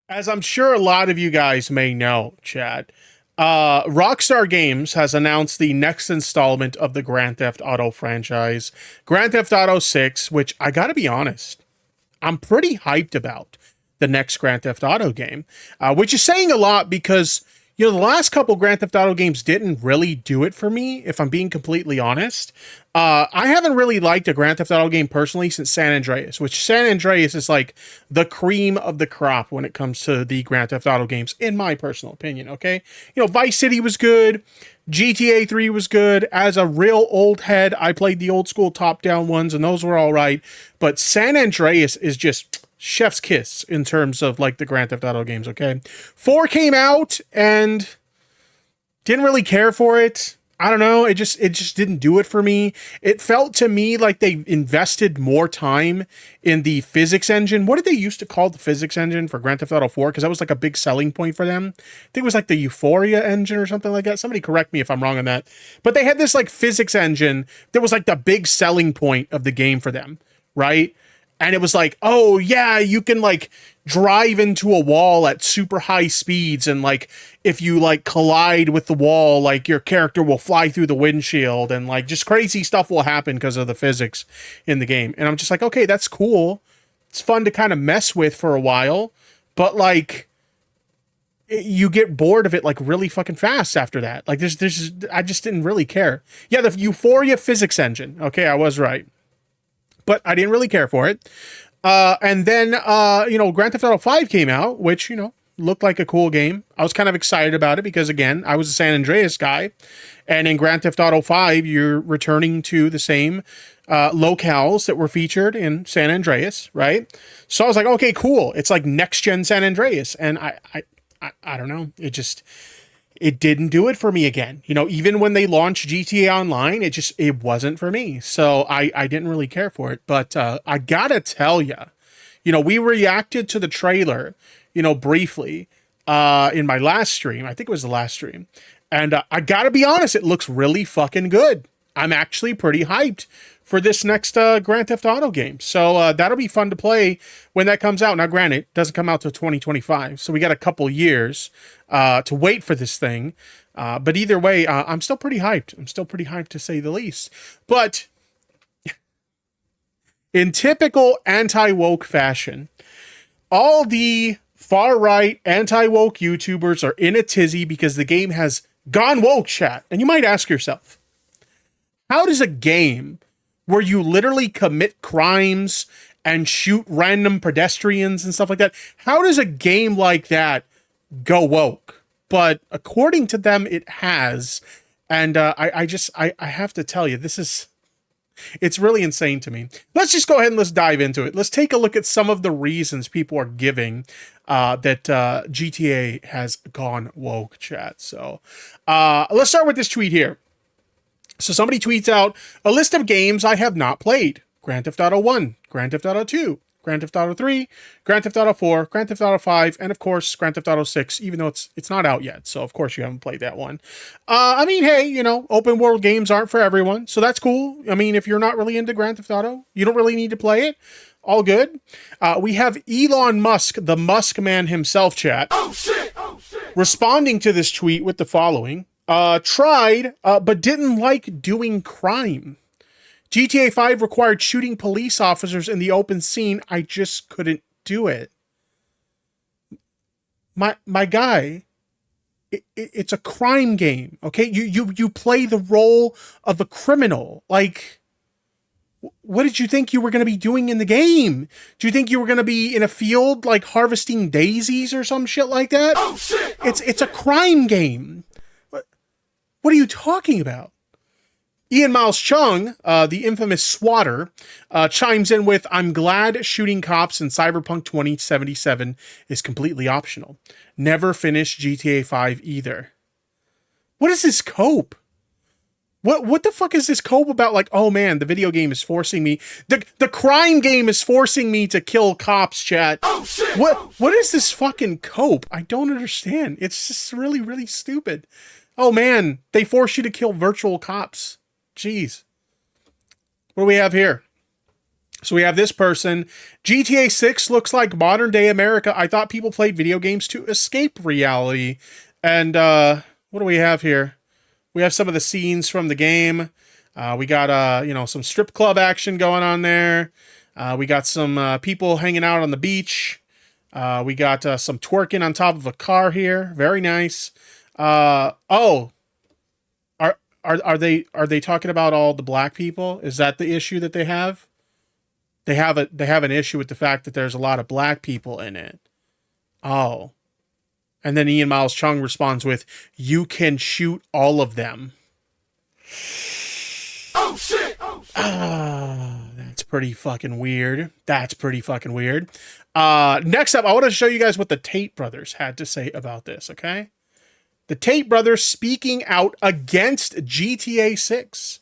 As I'm sure a lot of you guys may know, Chad, Rockstar Games has announced the next installment of the Grand Theft Auto franchise, Grand Theft Auto 6, which I gotta be honest, I'm pretty hyped about the next Grand Theft Auto game, which is saying a lot because the last couple Grand Theft Auto games didn't really do it for me. If I'm being completely honest, I haven't really liked a Grand Theft Auto game personally since San Andreas, which San Andreas is like the cream of the crop when it comes to the Grand Theft Auto games, in my personal opinion. Okay, Vice City was good. GTA 3 was good. As a real old head, I played the old school top down ones, and those were all right. But San Andreas is just chef's kiss in terms of like the Grand Theft Auto games. Okay, 4 came out and didn't really care for it. I don't know. It just didn't do it for me. It felt to me like they invested more time in the physics engine. What did they used to call the physics engine for Grand Theft Auto 4? Because that was like a big selling point for them. I think it was like the Euphoria engine or something like that. Somebody correct me if I'm wrong on that. But they had this like physics engine that was like the big selling point of the game for them, right? And it was like, oh yeah, you can like drive into a wall at super high speeds, and like if you like collide with the wall, like your character will fly through the windshield, and like just crazy stuff will happen because of the physics in the game. And I'm just like, okay, that's cool. It's fun to kind of mess with for a while, but like you get bored of it like really fucking fast after that. Like there's I just didn't really care. Yeah, the Euphoria physics engine. Okay, I was right, but I didn't really care for it. And then, Grand Theft Auto 5 came out, which, looked like a cool game. I was kind of excited about it because, again, I was a San Andreas guy. And in Grand Theft Auto 5, you're returning to the same locales that were featured in San Andreas, right? So I was like, okay, cool. It's like next gen San Andreas. And I don't know. It didn't do it for me again. Even when they launched GTA Online, it wasn't for me. So I didn't really care for it. But I gotta tell you, we reacted to the trailer, briefly in my last stream. I think it was the last stream. And I gotta be honest, it looks really fucking good. I'm actually pretty hyped for this next Grand Theft Auto game. So that'll be fun to play when that comes out. Now, granted, it doesn't come out till 2025, so we got a couple years to wait for this thing. But either way, I'm still pretty hyped. I'm still pretty hyped to say the least. But in typical anti-woke fashion, all the far-right anti-woke YouTubers are in a tizzy because the game has gone woke, chat. And you might ask yourself, how does a game where you literally commit crimes and shoot random pedestrians and stuff like that, how does a game like that go woke? But according to them, it has. And I have to tell you, it's really insane to me. Let's just go ahead and let's dive into it. Let's take a look at some of the reasons people are giving that GTA has gone woke, chat. So let's start with this tweet here. So somebody tweets out a list of games I have not played. Grand Theft Auto 1, Grand Theft Auto 2, Grand Theft Auto 3, Grand Theft Auto 4, Grand Theft Auto 5, and of course Grand Theft Auto 6, even though it's not out yet. So of course you haven't played that one. I mean, hey, open world games aren't for everyone, so that's cool. I mean, if you're not really into Grand Theft Auto, you don't really need to play it. All good. We have Elon Musk, the Musk man himself, chat. Oh shit! Oh shit! Responding to this tweet with the following. Tried, but didn't like doing crime. GTA 5 required shooting police officers in the open scene. I just couldn't do it. My guy, it's a crime game, okay? You play the role of a criminal. Like, what did you think you were going to be doing in the game? Do you think you were going to be in a field, like, harvesting daisies or some shit like that? Oh, shit! It's a crime game. What are you talking about? Ian Miles Chung, the infamous swatter, chimes in with, I'm glad shooting cops in Cyberpunk 2077 is completely optional. Never finished GTA 5 either. What is this cope? What the fuck is this cope about? Like, oh man, the video game is forcing me. The crime game is forcing me to kill cops, chat. Oh shit! What is this fucking cope? I don't understand. It's just really, really stupid. Oh man, they force you to kill virtual cops. Jeez. What do we have here? So we have this person. GTA 6 looks like modern day America. I thought people played video games to escape reality. And what do we have here? We have some of the scenes from the game. We got, some strip club action going on there. We got some people hanging out on the beach. We got some twerking on top of a car here. Very nice. Are they talking about all the black people? Is that the issue that they have? They have an issue with the fact that there's a lot of black people in it. Oh. And then Ian Miles Chung responds with, "You can shoot all of them." Oh shit! That's pretty fucking weird. Next up, I want to show you guys what the Tate brothers had to say about this, okay? The Tate brothers speaking out against GTA 6.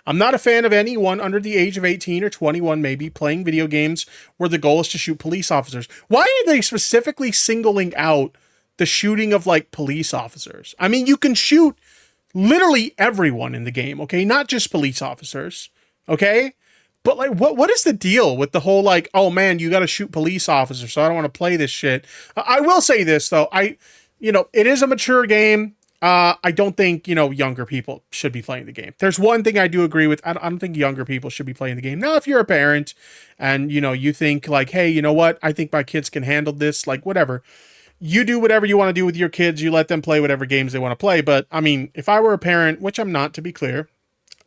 I'm not a fan of anyone under the age of 18 or 21 maybe playing video games where the goal is to shoot police officers. Why are they specifically singling out the shooting of, like, police officers? I mean, you can shoot literally everyone in the game, okay? Not just police officers, okay? But, like, what is the deal with the whole, like, oh, man, you got to shoot police officers, so I don't want to play this shit. I will say this, though. It is a mature game. I don't think, younger people should be playing the game. There's one thing I do agree with. I don't think younger people should be playing the game. Now, if you're a parent and, you think like, hey, you know what? I think my kids can handle this, like, whatever. You do whatever you want to do with your kids. You let them play whatever games they want to play. But, I mean, if I were a parent, which I'm not, to be clear,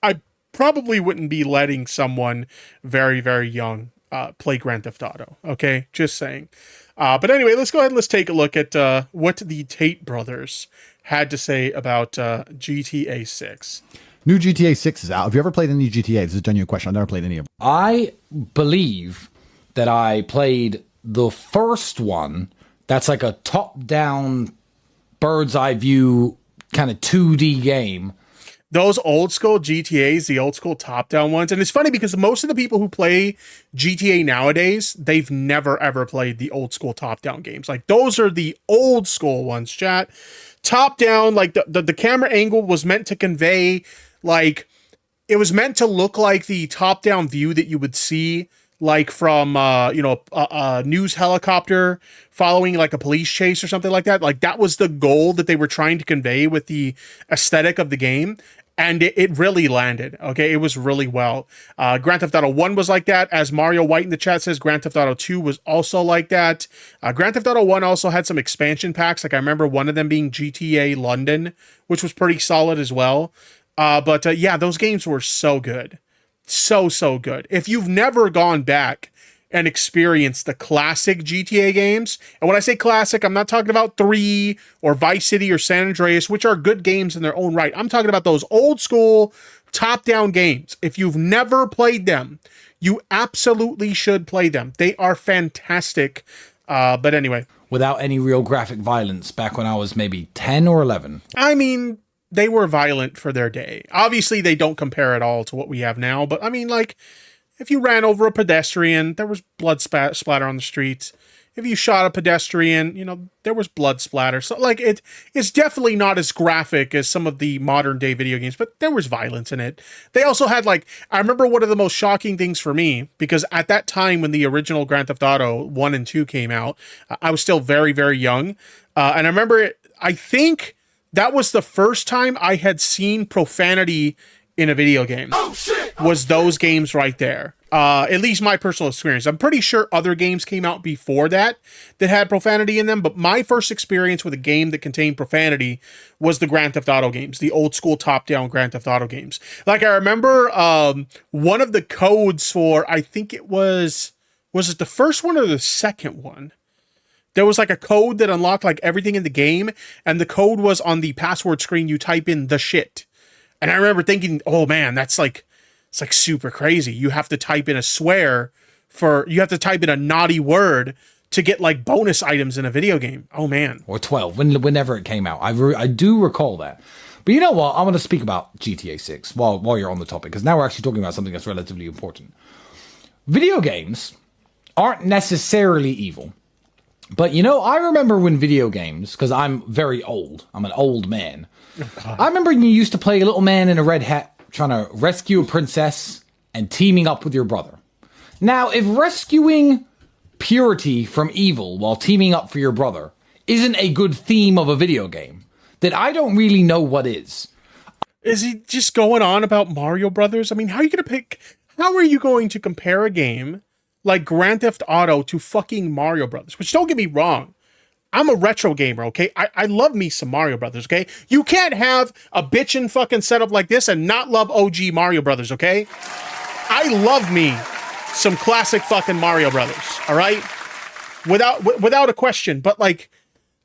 I probably wouldn't be letting someone very, very young play Grand Theft Auto. Okay? Just saying. But anyway, let's go ahead and let's take a look at what the Tate brothers had to say about GTA 6. New GTA 6 is out. Have you ever played any GTA? This is a genuine question. I've never played any of them. I believe that I played the first one. That's like a top-down, bird's-eye view kind of 2D game. Those old school GTAs, the old school top-down ones. And it's funny because most of the people who play GTA nowadays, they've never, ever played the old school top-down games. Like, those are the old school ones, chat. Top-down, like, the camera angle was meant to convey, like, it was meant to look like the top-down view that you would see, like, from, a news helicopter following, like, a police chase or something like that. Like, that was the goal that they were trying to convey with the aesthetic of the game. And it really landed, okay? It was really well. Grand Theft Auto 1 was like that. As Mario White in the chat says, Grand Theft Auto 2 was also like that. Grand Theft Auto 1 also had some expansion packs. Like, I remember one of them being GTA London, which was pretty solid as well. But those games were so good. So good. If you've never gone back and experienced the classic GTA games, and when I say classic, I'm not talking about 3 or Vice City or San Andreas, which are good games in their own right. I'm talking about those old school top-down games. If you've never played them, you absolutely should play them. They are fantastic. But anyway. Without any real graphic violence back when I was maybe 10 or 11. I mean, they were violent for their day. Obviously, they don't compare at all to what we have now, but I mean, like, if you ran over a pedestrian, there was blood splatter on the streets. If you shot a pedestrian, there was blood splatter. So, like, it's definitely not as graphic as some of the modern day video games, but there was violence in it. They also had, like, I remember one of the most shocking things for me, because at that time when the original Grand Theft Auto 1 and 2 came out, I was still very, very young. And I remember, I think that was the first time I had seen profanity in a video game. Was those games right there. At least my personal experience. I'm pretty sure other games came out before that had profanity in them, but my first experience with a game that contained profanity was the Grand Theft Auto games, the old school top-down Grand Theft Auto games. Like, I remember one of the codes for, I think it was it the first one or the second one? There was like a code that unlocked like everything in the game, and the code was on the password screen. You type in the shit. And I remember thinking, oh man, it's like super crazy. You have to type in a swear you have to type in a naughty word to get like bonus items in a video game. Oh man. Or 12, whenever it came out. I do recall that. But you know what? I want to speak about GTA 6 while you're on the topic, because now we're actually talking about something that's relatively important. Video games aren't necessarily evil. But, I remember when video games, because I'm very old. I'm an old man. Oh, I remember you used to play a little man in a red hat trying to rescue a princess and teaming up with your brother. Now, if rescuing purity from evil while teaming up for your brother isn't a good theme of a video game, then I don't really know what is. Is he just going on about Mario Brothers? I mean, how are you going to compare a game like Grand Theft Auto to fucking Mario Brothers? Which, don't get me wrong, I'm a retro gamer, okay? I love me some Mario Brothers, okay? You can't have a bitchin' fucking setup like this and not love OG Mario Brothers, okay? I love me some classic fucking Mario Brothers, all right? Without a question. But, like,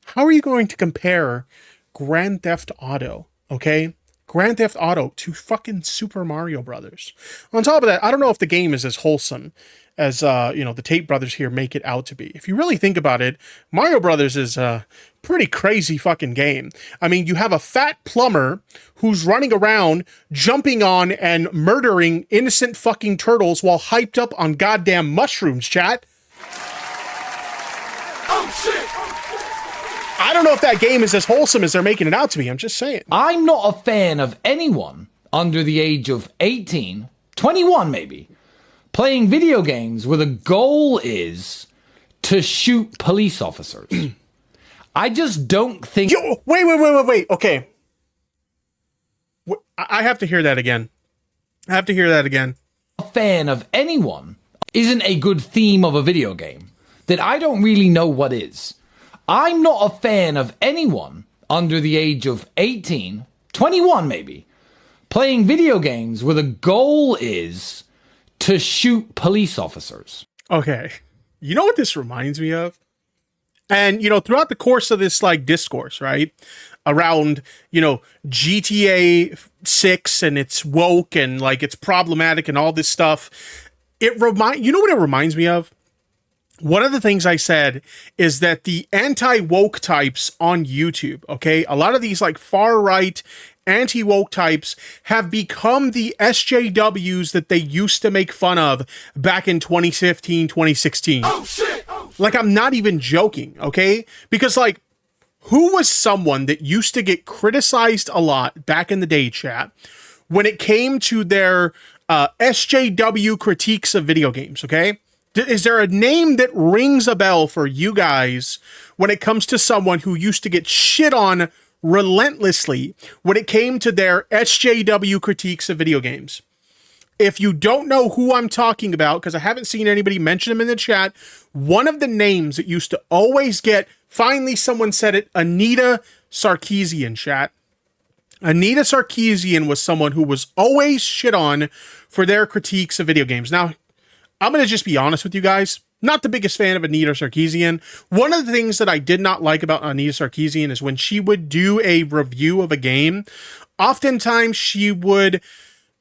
how are you going to compare Grand Theft Auto, okay? Grand Theft Auto to fucking Super Mario Brothers. On top of that, I don't know if the game is as wholesome as, the Tate brothers here make it out to be. If you really think about it, Mario Brothers is a pretty crazy fucking game. I mean, you have a fat plumber who's running around, jumping on and murdering innocent fucking turtles while hyped up on goddamn mushrooms, chat. Oh, shit! I don't know if that game is as wholesome as they're making it out to be. I'm just saying. I'm not a fan of anyone under the age of 18, 21 maybe, playing video games where the goal is to shoot police officers. I just don't think... Yo, wait. Okay. I have to hear that again. A fan of anyone isn't a good theme of a video game, that I don't really know what is. I'm not a fan of anyone under the age of 18, 21 maybe, playing video games where the goal is to shoot police officers. Okay. You know what this reminds me of? And, throughout the course of this, like, discourse, right, around, GTA 6 and it's woke and, like, it's problematic and all this stuff, you know what it reminds me of? One of the things I said is that the anti-woke types on YouTube, okay, a lot of these, like, far-right anti-woke types have become the SJWs that they used to make fun of back in 2015, 2016. Oh, shit! Like, I'm not even joking, okay? Because, like, who was someone that used to get criticized a lot back in the day, chat, when it came to their SJW critiques of video games, okay? Is there a name that rings a bell for you guys when it comes to someone who used to get shit on relentlessly when it came to their SJW critiques of video games? If you don't know who I'm talking about, because I haven't seen anybody mention them in the chat, one of the names that used to always get, finally someone said it, Anita Sarkeesian, chat. Anita Sarkeesian was someone who was always shit on for their critiques of video games. Now, I'm going to just be honest with you guys. Not the biggest fan of Anita Sarkeesian. One of the things that I did not like about Anita Sarkeesian is when she would do a review of a game, oftentimes she would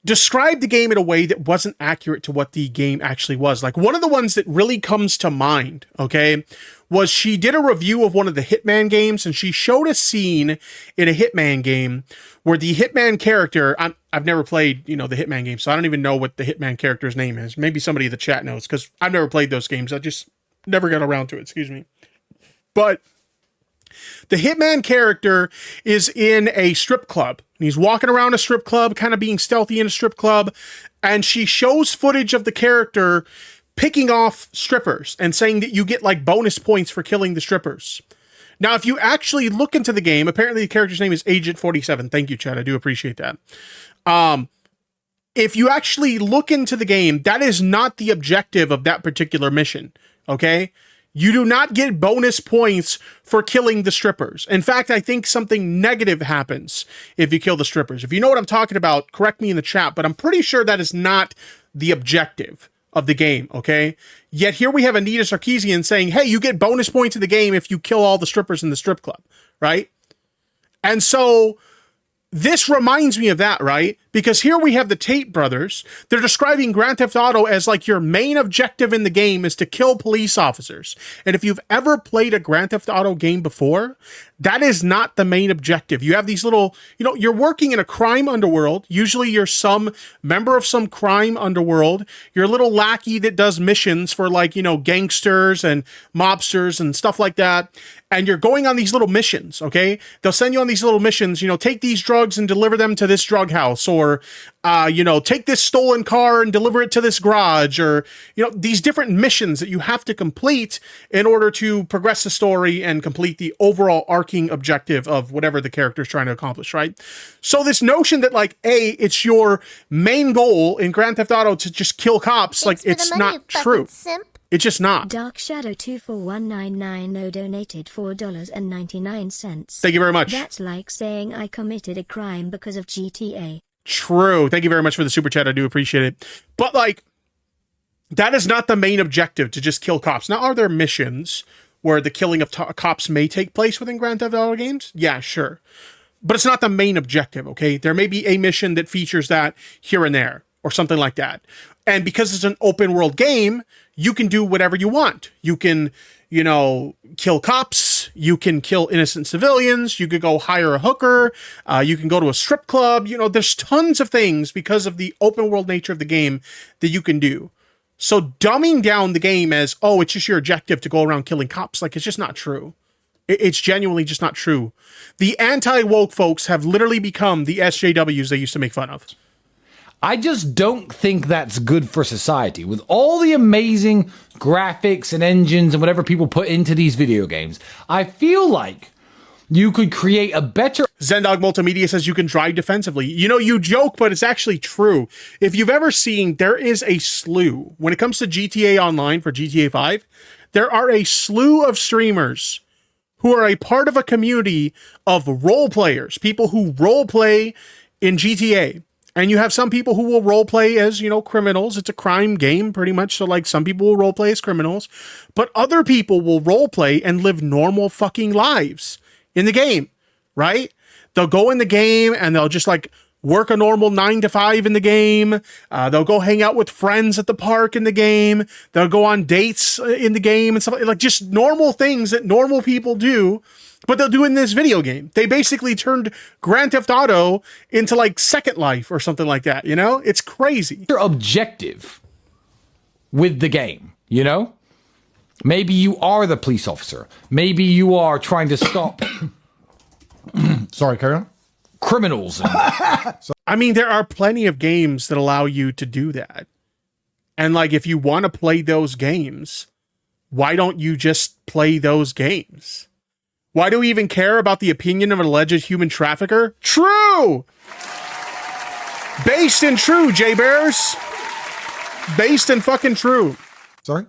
describe the game in a way that wasn't accurate to what the game actually was. Like, one of the ones that really comes to mind, okay, was she did a review of one of the Hitman games, and she showed a scene in a Hitman game where the Hitman character, I've never played, the Hitman game, so I don't even know what the Hitman character's name is. Maybe somebody in the chat knows, because I've never played those games. I just never got around to it, excuse me. But the Hitman character is in a strip club. And he's walking around a strip club, kind of being stealthy in a strip club. And she shows footage of the character picking off strippers and saying that you get, like, bonus points for killing the strippers. Now, if you actually look into the game, apparently the character's name is Agent 47. Thank you, Chad. I do appreciate that. If you actually look into the game, that is not the objective of that particular mission. Okay? You do not get bonus points for killing the strippers. In fact, I think something negative happens if you kill the strippers. If you know what I'm talking about, correct me in the chat, but I'm pretty sure that is not the objective of the game, okay? Yet here we have Anita Sarkeesian saying, hey, you get bonus points in the game if you kill all the strippers in the strip club, right? And so this reminds me of that, right? Because here we have the Tate brothers. They're describing Grand Theft Auto as, like, your main objective in the game is to kill police officers. And if you've ever played a Grand Theft Auto game before, that is not the main objective. You have these little, you're working in a crime underworld. Usually you're some member of some crime underworld. You're a little lackey that does missions for, like, gangsters and mobsters and stuff like that. And you're going on these little missions, okay? They'll send you on these little missions, take these drugs and deliver them to this drug house, or or, take this stolen car and deliver it to this garage, or, these different missions that you have to complete in order to progress the story and complete the overall arcing objective of whatever the character is trying to accomplish, right? So this notion that like, it's your main goal in Grand Theft Auto to just kill cops, like it's not true. It's just not. Dark Shadow 241990 donated $4.99. Thank you very much. That's like saying I committed a crime because of GTA. True. Thank you very much for the super chat. I do appreciate it. But like, that is not the main objective, to just kill cops. Now, are there missions where the killing of cops may take place within Grand Theft Auto games? Yeah, sure. But it's not the main objective, okay? There may be a mission that features that here and there, or something like that. And because it's an open world game, you can do whatever you want. You can, kill cops. You can kill innocent civilians. You could go hire a hooker. You can go to a strip club. There's tons of things because of the open world nature of the game that you can do. So dumbing down the game as, it's just your objective to go around killing cops, like, it's just not true. It's genuinely just not true. The anti-woke folks have literally become the SJWs they used to make fun of. I just don't think that's good for society. With all the amazing graphics and engines and whatever people put into these video games, I feel like you could create a better... Zendog Multimedia says you can drive defensively. You joke, but it's actually true. If you've ever seen, there is a slew. When it comes to GTA Online for GTA 5, there are a slew of streamers who are a part of a community of role players, people who role play in GTA. And you have some people who will role play as, criminals. It's a crime game, pretty much. So, like, some people will role play as criminals, but other people will role play and live normal fucking lives in the game, right? They'll go in the game and they'll just like work a normal 9 to 5 in the game. They'll go hang out with friends at the park in the game. They'll go on dates in the game and stuff like just normal things that normal people do. But they'll do in this video game. They basically turned Grand Theft Auto into like Second Life or something like that, It's crazy. Your objective with the game, Maybe you are the police officer. Maybe you are trying to stop... Sorry, carry on. Criminals. I mean, there are plenty of games that allow you to do that. And like, if you want to play those games, why don't you just play those games? Why do we even care about the opinion of an alleged human trafficker? True! Based and true, J-Bears. Based and fucking true. Sorry?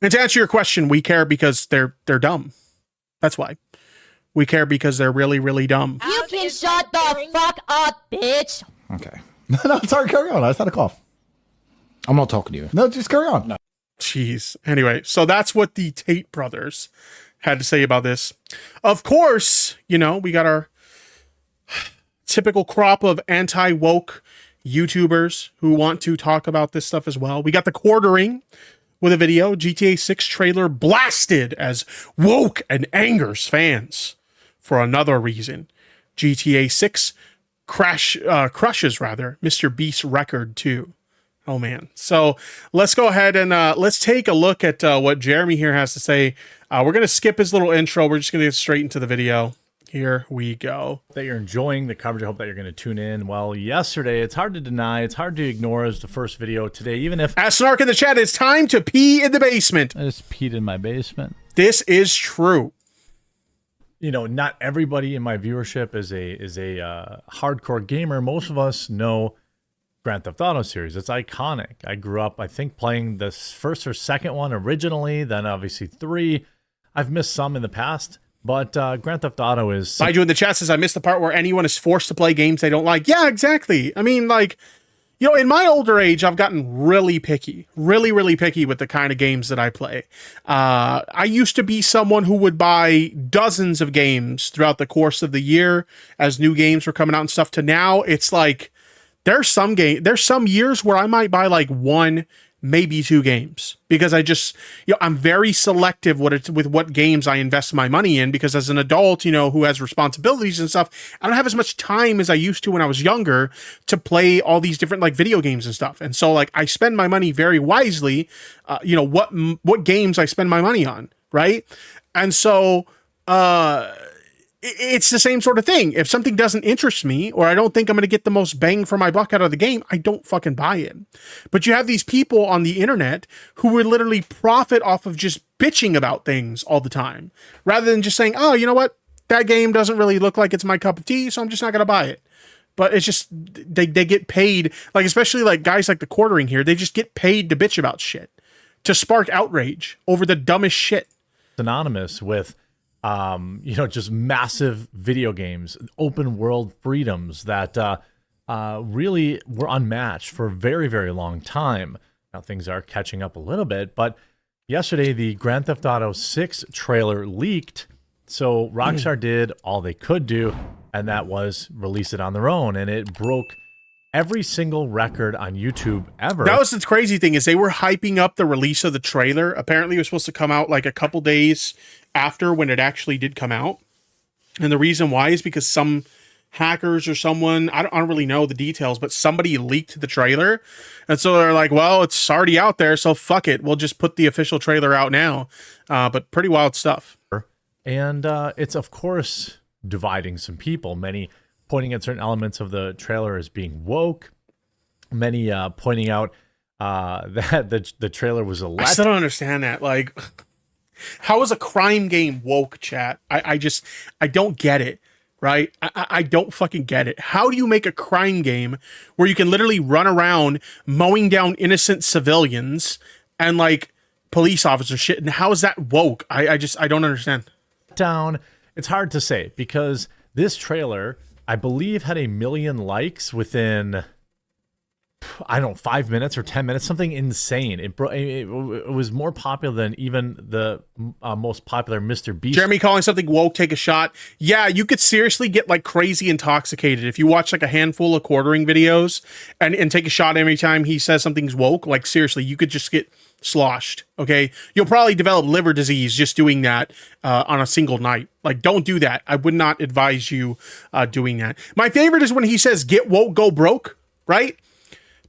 And to answer your question, we care because they're dumb. That's why. We care because they're really, really dumb. You can shut the fuck up, bitch! Okay. No, sorry, carry on. I just had a cough. I'm not talking to you. No, just carry on. No. Jeez. Anyway, so that's what the Tate brothers had to say about this. Of course, we got our typical crop of anti-woke YouTubers who want to talk about this stuff as well. We got the Quartering with a video, GTA 6 trailer blasted as woke and angers fans for another reason. GTA 6 crushes Mr. Beast's record too. Oh man. So let's go ahead and let's take a look at what Jeremy here has to say. We're going to skip his little intro. We're just going to get straight into the video. Here we go. That you're enjoying the coverage. I hope that you're going to tune in. Well, yesterday, it's hard to deny, it's hard to ignore as the first video today, even if... As Snark in the chat, it's time to pee in the basement. I just peed in my basement. This is true. Not everybody in my viewership is a hardcore gamer. Most of us know Grand Theft Auto series. It's iconic. I grew up, I think, playing the first or second one originally, then obviously 3. I've missed some in the past. But Grand Theft Auto is... Baidu in the chat says, I missed the part where anyone is forced to play games they don't like. Yeah, exactly. I mean, like, in my older age, I've gotten really picky. Really, really picky with the kind of games that I play. I used to be someone who would buy dozens of games throughout the course of the year as new games were coming out and stuff, to now it's like, there's some years where I might buy like 1, maybe 2 games, because I just, I'm very selective with what games I invest my money in, because as an adult, who has responsibilities and stuff, I don't have as much time as I used to when I was younger to play all these different like video games and stuff. And so like I spend my money very wisely, what games I spend my money on. Right. And so, it's the same sort of thing. If something doesn't interest me, or I don't think I'm going to get the most bang for my buck out of the game, I don't fucking buy it. But you have these people on the internet who would literally profit off of just bitching about things all the time, rather than just saying, oh, you know what? That game doesn't really look like it's my cup of tea, so I'm just not going to buy it. But it's just, they get paid, like, especially like guys like the Quartering here, they just get paid to bitch about shit, to spark outrage over the dumbest shit. Synonymous with just massive video games, open world freedoms that really were unmatched for a very, very long time. Now things are catching up a little bit, but yesterday the Grand Theft Auto 6 trailer leaked, so Rockstar did all they could do, and that was release it on their own, and it broke every single record on YouTube ever. That was the crazy thing, is they were hyping up the release of the trailer. Apparently it was supposed to come out like a couple days after when it actually did come out. And the reason why is because some hackers or someone, I don't really know the details, but somebody leaked the trailer. And so they're like, well, it's already out there, so fuck it. We'll just put the official trailer out now. But pretty wild stuff. And it's, of course, dividing some people. Many pointing at certain elements of the trailer as being woke. Many pointing out that the trailer was a I still don't understand that. Like, how is a crime game woke, chat? I don't get it, right? I don't fucking get it. How do you make a crime game where you can literally run around mowing down innocent civilians and like police officer shit? And how is that woke? I don't understand. Down, it's hard to say, because this trailer, I believe, had 1 million likes within, I don't know, 5 minutes or 10 minutes, something insane. It was more popular than even the most popular Mr. Beast. Jeremy calling something woke, take a shot. Yeah, you could seriously get like crazy intoxicated if you watch like a handful of Quartering videos and take a shot every time he says something's woke. Like, seriously, you could just get sloshed. Okay, you'll probably develop liver disease just doing that on a single night. Like, don't do that. I would not advise you doing that. My favorite is when he says get woke, go broke, right?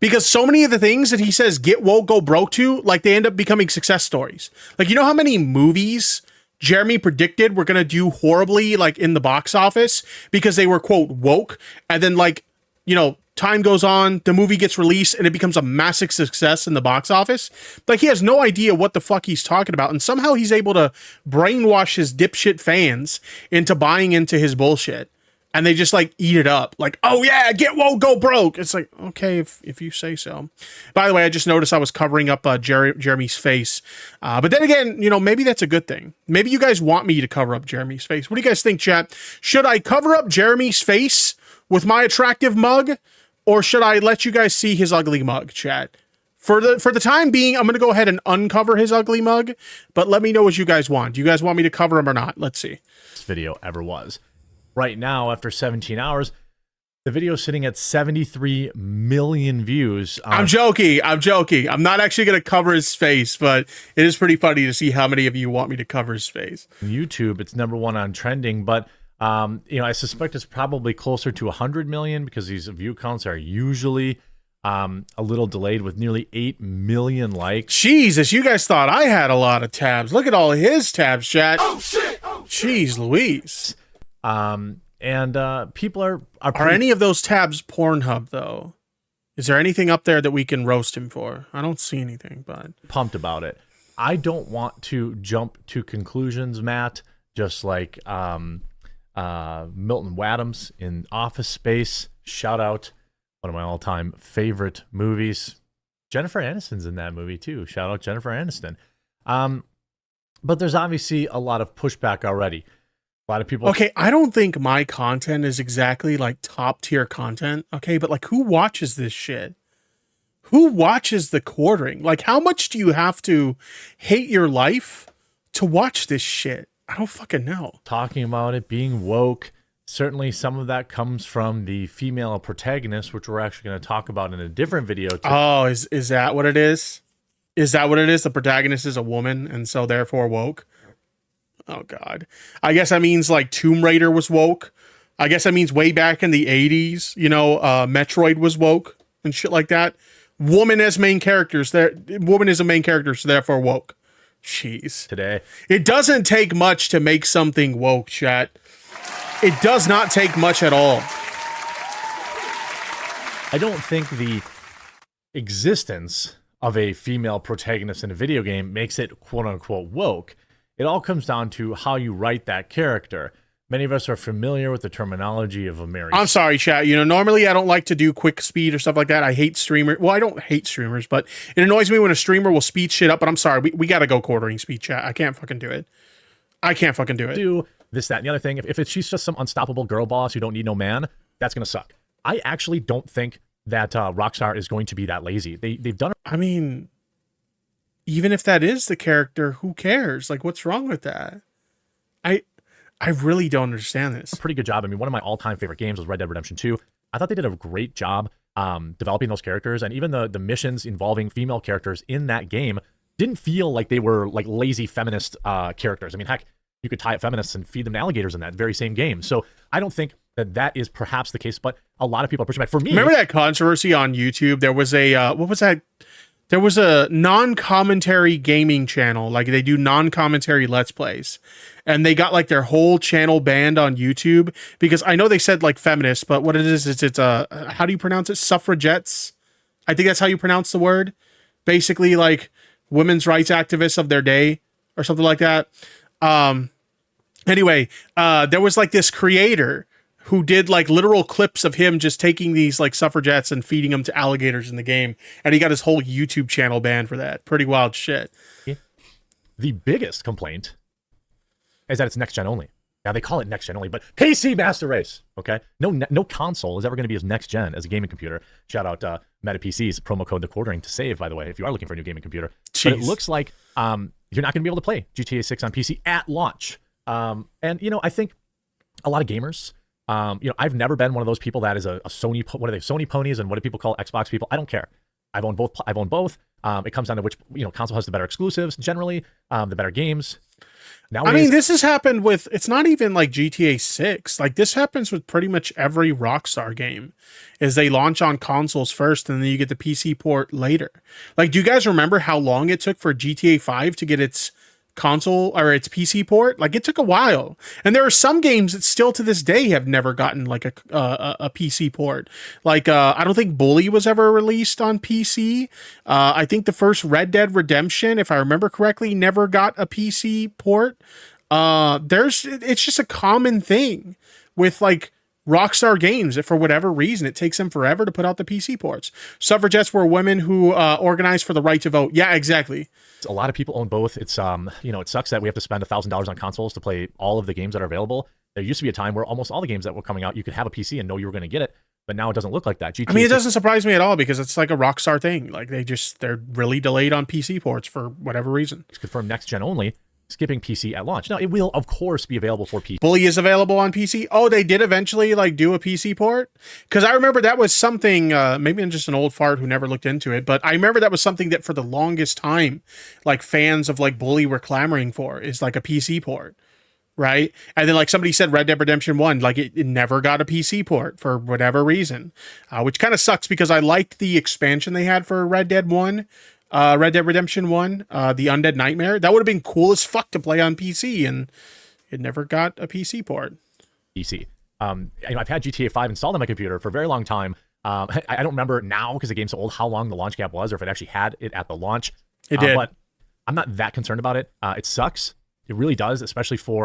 Because so many of the things that he says get woke, go broke to, like, they end up becoming success stories. Like, you know how many movies Jeremy predicted were going to do horribly, like, in the box office because they were, quote, woke, and then, like, you know, time goes on, the movie gets released, and it becomes a massive success in the box office. Like, he has no idea what the fuck he's talking about, and somehow he's able to brainwash his dipshit fans into buying into his bullshit. And they just like eat it up. Like, oh yeah, get woke, go broke. It's like, okay, if you say so. By the way, I just noticed I was covering up Jeremy's face. But then again, you know, maybe that's a good thing. Maybe you guys want me to cover up Jeremy's face. What do you guys think, chat? Should I cover up Jeremy's face with my attractive mug? Or should I let you guys see his ugly mug, chat? For the time being, I'm going to go ahead and uncover his ugly mug. But let me know what you guys want. Do you guys want me to cover him or not? Let's see. This video ever was. Right now, after 17 hours, the video is sitting at 73 million views. I'm joking. I'm not actually going to cover his face, but it is pretty funny to see how many of you want me to cover his face. YouTube, it's #1 on trending, but I suspect it's probably closer to 100 million because these view counts are usually a little delayed, with nearly 8 million likes. Jesus, you guys thought I had a lot of tabs. Look at all of his tabs, chat. Oh shit! Jeez Louise. People are any of those tabs Pornhub though? Is there anything up there that we can roast him for? I don't see anything, but pumped about it. I don't want to jump to conclusions, Matt, just like Milton Wadhams in Office Space. Shout out, one of my all-time favorite movies. Jennifer Aniston's in that movie too. Shout out Jennifer Aniston. But there's obviously a lot of pushback already. A lot of people. Okay, I don't think my content is exactly like top tier content. Okay, but like, who watches this shit? Who watches the Quartering? Like, how much do you have to hate your life to watch this shit? I don't fucking know. Talking about it being woke. Certainly some of that comes from the female protagonist, which we're actually going to talk about in a different video. Oh, is that what it is? Is that what it is? The protagonist is a woman and so therefore woke? Oh, God. I guess that means like Tomb Raider was woke. I guess that means way back in the 80s, you know, Metroid was woke and shit like that. Woman as main characters. Woman is a main character, so therefore woke. Jeez. Today. It doesn't take much to make something woke, chat. It does not take much at all. I don't think the existence of a female protagonist in a video game makes it quote-unquote woke. It all comes down to how you write that character. Many of us are familiar with the terminology of a Mary. I'm sorry, chat. You know, normally I don't like to do quick speed or stuff like that. I hate streamers. Well, I don't hate streamers, but it annoys me when a streamer will speed shit up. But I'm sorry, we got to go quartering speed, chat. I can't fucking do it. I can't fucking do it. Do this, that, and the other thing. If she's just some unstoppable girl boss who don't need no man, that's going to suck. I actually don't think that Rockstar is going to be that lazy. They've done. I mean, even if that is the character, who cares? Like, what's wrong with that? I really don't understand this. A pretty good job. I mean, one of my all-time favorite games was Red Dead Redemption 2. I thought they did a great job developing those characters, and even the missions involving female characters in that game didn't feel like they were like lazy feminist characters. I mean, heck, you could tie up feminists and feed them to alligators in that very same game. So I don't think that is perhaps the case, but a lot of people are pushing back. For me, remember that controversy on YouTube? There was a what was that? There was a non-commentary gaming channel, like they do non-commentary Let's Plays, and they got like their whole channel banned on YouTube because I know they said like feminists, but what it is it's how do you pronounce it? Suffragettes. I think that's how you pronounce the word. Basically, like women's rights activists of their day or something like that. Anyway, there was like this creator who did like literal clips of him just taking these like suffragettes and feeding them to alligators in the game. And he got his whole YouTube channel banned for that. Pretty wild shit. The biggest complaint is that it's next gen only. Now they call it next gen only, but PC Master Race. Okay. No console is ever going to be as next gen as a gaming computer. Shout out Meta PC's promo code the quartering to save, by the way, if you are looking for a new gaming computer. Jeez. But it looks like you're not going to be able to play GTA 6 on PC at launch. And you know, I think a lot of gamers, you know, I've never been one of those people that is a Sony, what are they, Sony ponies, and what do people call Xbox people? I don't care. I've owned both. It comes down to which, you know, console has the better exclusives, generally, the better games. Nowadays, I mean, this has happened with, it's not even like GTA 6. Like this happens with pretty much every Rockstar game is they launch on consoles first and then you get the PC port later. Like, do you guys remember how long it took for GTA 5 to get its console or its PC port? Like it took a while, and there are some games that still to this day have never gotten like a PC port. Like I don't think Bully was ever released on PC. I think the first Red Dead Redemption, if I remember correctly, never got a PC port. It's just a common thing with like Rockstar games that for whatever reason it takes them forever to put out the PC ports. Suffragettes were women who organized for the right to vote. Yeah, exactly. A lot of people own both. It's you know, it sucks that we have to spend $1,000 on consoles to play all of the games that are available. There used to be a time where almost all the games that were coming out, you could have a PC and know you were going to get it, but now it doesn't look like that. I mean, it doesn't surprise me at all because it's like a Rockstar thing. Like they're really delayed on PC ports for whatever reason. It's confirmed next gen only, skipping PC at launch. Now it will of course be available for PC. Bully is available on PC. Oh, they did eventually like do a PC port? Because I remember that was something, maybe I'm just an old fart who never looked into it, but I remember that was something that for the longest time, like fans of like Bully were clamoring for, is like a PC port, right? And then like somebody said Red Dead Redemption 1, like it never got a PC port for whatever reason, which kind of sucks because I liked the expansion they had for Red Dead 1. Red Dead Redemption 1, the Undead Nightmare. That would have been cool as fuck to play on PC, and it never got a PC port. PC. You know, I've had GTA 5 installed on my computer for a very long time. I don't remember now because the game's so old how long the launch gap was, or if it actually had it at the launch. It did. But I'm not that concerned about it. It sucks. It really does, especially for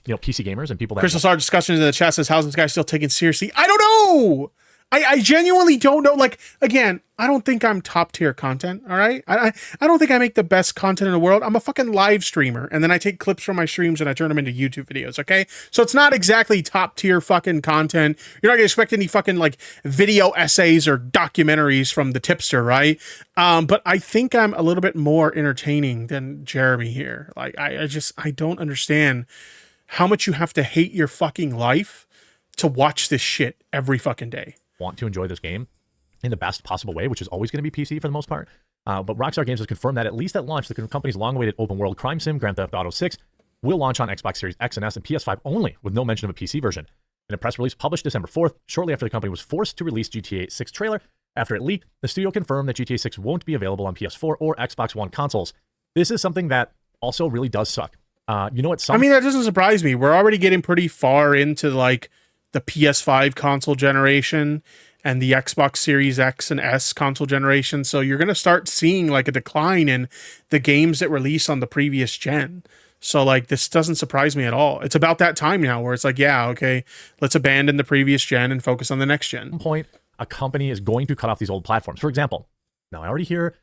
you know, PC gamers and people that. Crystal Star discussions in the chat says, "How's this guy still taken seriously?" I don't know. I genuinely don't know. Like, again, I don't think I'm top tier content. All right. I don't think I make the best content in the world. I'm a fucking live streamer. And then I take clips from my streams and I turn them into YouTube videos. Okay. So it's not exactly top tier fucking content. You're not gonna expect any fucking like video essays or documentaries from the tipster. Right. But I think I'm a little bit more entertaining than Jeremy here. Like, I don't understand how much you have to hate your fucking life to watch this shit every fucking day. Want to enjoy this game in the best possible way, which is always going to be PC for the most part. But Rockstar Games has confirmed that at least at launch, the company's long-awaited open-world crime sim, Grand Theft Auto 6, will launch on Xbox Series X and S and PS5 only, with no mention of a PC version. In a press release published December 4th, shortly after the company was forced to release GTA 6 trailer, after it leaked, the studio confirmed that GTA 6 won't be available on PS4 or Xbox One consoles. This is something that also really does suck. You know what? I mean, that doesn't surprise me. We're already getting pretty far into like the PS5 console generation and the Xbox Series X and S console generation. So you're going to start seeing like a decline in the games that release on the previous gen. So like, this doesn't surprise me at all. It's about that time now where it's like, yeah, okay, let's abandon the previous gen and focus on the next gen. At some point, a company is going to cut off these old platforms. For example, now I already hear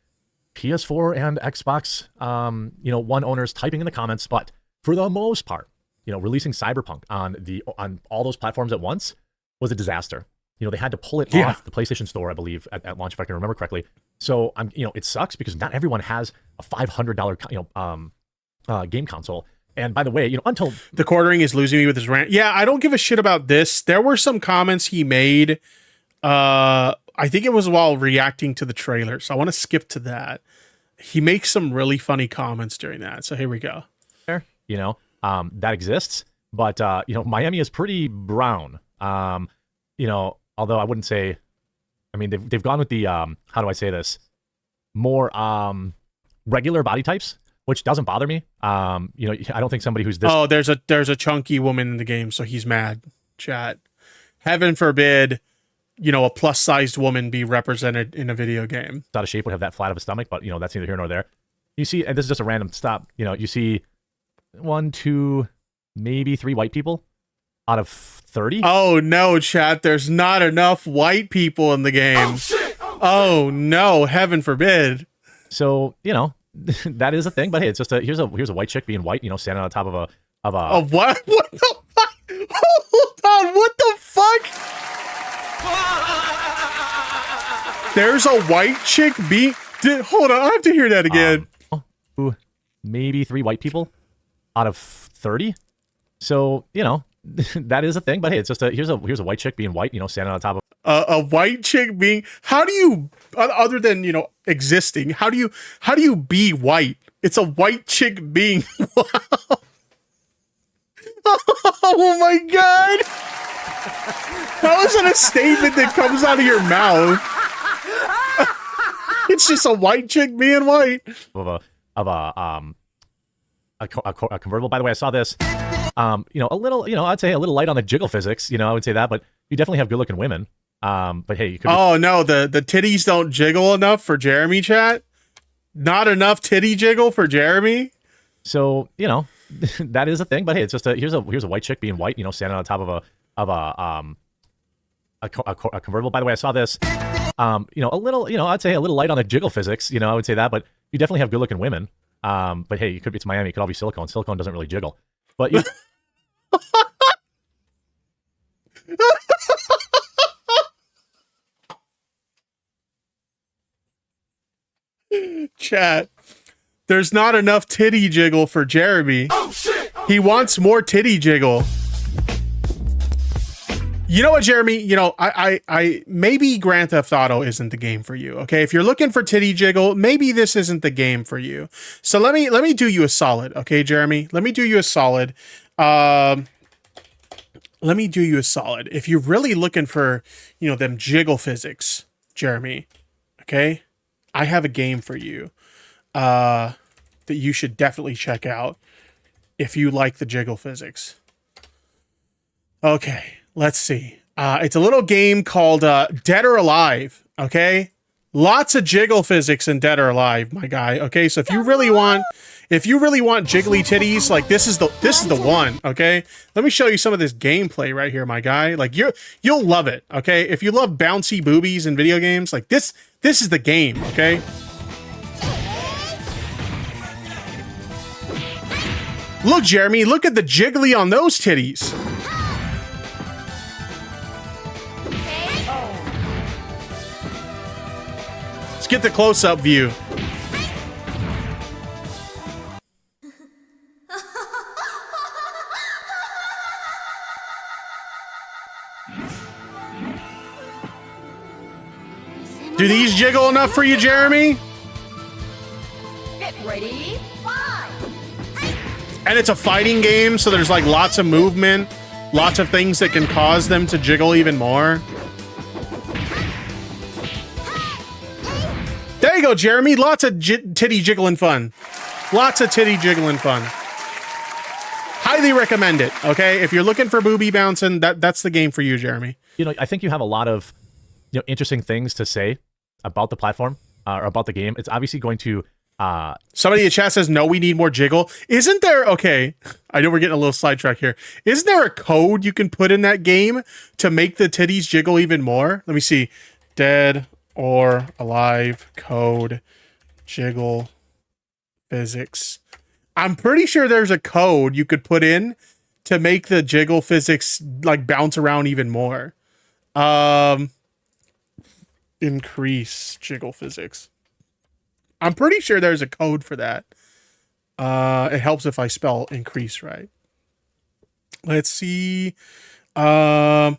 PS4 and Xbox, One owners typing in the comments, but for the most part, releasing Cyberpunk on all those platforms at once was a disaster. They had to pull it off the PlayStation Store, I believe, at launch, if I can remember correctly. So it sucks because not everyone has a $500 game console. And by the way, until the quartering is losing me with his rant. Yeah, I don't give a shit about this. There were some comments he made. I think it was while reacting to the trailer. So I want to skip to that. He makes some really funny comments during that. So here we go. That exists, but Miami is pretty brown. Although I wouldn't say, I mean, they've gone with the how do I say this, more regular body types, which doesn't bother me. I don't think somebody who's this. Oh, there's a chunky woman in the game, so he's mad. Chat. Heaven forbid, a plus-sized woman be represented in a video game. Out of shape would have that flat of a stomach, but that's neither here nor there. You see, and this is just a random stop. You see 1, 2, maybe 3 white people out of 30. Oh no, chat! There's not enough white people in the game. Oh no, heaven forbid. So that is a thing, but hey, it's just here's a white chick being white, standing on top of a what? What the fuck? Hold on, what the fuck? There's a white chick being. Hold on, I have to hear that again. Maybe 3 white people out of 30. So that is a thing, but hey, it's just here's a white chick being white, standing on top of a white chick being. How do you, other than existing, how do you be white? It's a white chick being. Wow. Oh my god! How is that a statement that comes out of your mouth? It's just a white chick being white. A convertible. By the way, I saw this. A little, I'd say a little light on the jiggle physics. I would say that, but you definitely have good-looking women. But hey, you could. Oh no, the titties don't jiggle enough for Jeremy, chat. Not enough titty jiggle for Jeremy. So that is a thing. But hey, it's just here's a white chick being white. Standing on top of a convertible. By the way, I saw this. A little, I'd say a little light on the jiggle physics. I would say that, but you definitely have good-looking women. But hey, it's Miami. It could all be silicone. Silicone doesn't really jiggle. But chat. There's not enough titty jiggle for Jeremy. Oh shit! He wants more titty jiggle. You know what, Jeremy? I maybe Grand Theft Auto isn't the game for you. Okay, if you're looking for titty jiggle, maybe this isn't the game for you. So let me do you a solid, okay, Jeremy? Let me do you a solid. Let me do you a solid. If you're really looking for, them jiggle physics, Jeremy, okay, I have a game for you that you should definitely check out if you like the jiggle physics. Okay. Let's see. It's a little game called Dead or Alive. Okay, lots of jiggle physics in Dead or Alive, my guy. Okay, so if you really want jiggly titties, like this is the one. Okay, let me show you some of this gameplay right here, my guy. Like you'll love it. Okay, if you love bouncy boobies in video games, like this is the game. Okay. Look, Jeremy, look at the jiggly on those titties. Get the close-up view. Do these jiggle enough for you, Jeremy? Get ready, fight! And it's a fighting game, so there's like lots of movement, lots of things that can cause them to jiggle even more. There you go, Jeremy. Lots of titty jiggling fun. Lots of titty jiggling fun. highly recommend it. Okay, if you're looking for booby bouncing, that's the game for you, Jeremy. You know, I think you have a lot of, you know, interesting things to say about the platform or about the game. It's obviously going to. Somebody in chat says, no, we need more jiggle. Isn't there, okay, I know we're getting a little sidetracked here. Isn't there a code you can put in that game to make the titties jiggle even more? Let me see. Dead or alive code jiggle physics. I'm pretty sure there's a code you could put in to make the jiggle physics like bounce around even more. Increase jiggle physics. I'm pretty sure there's a code for that. It helps if I spell increase right. Let's see. Oh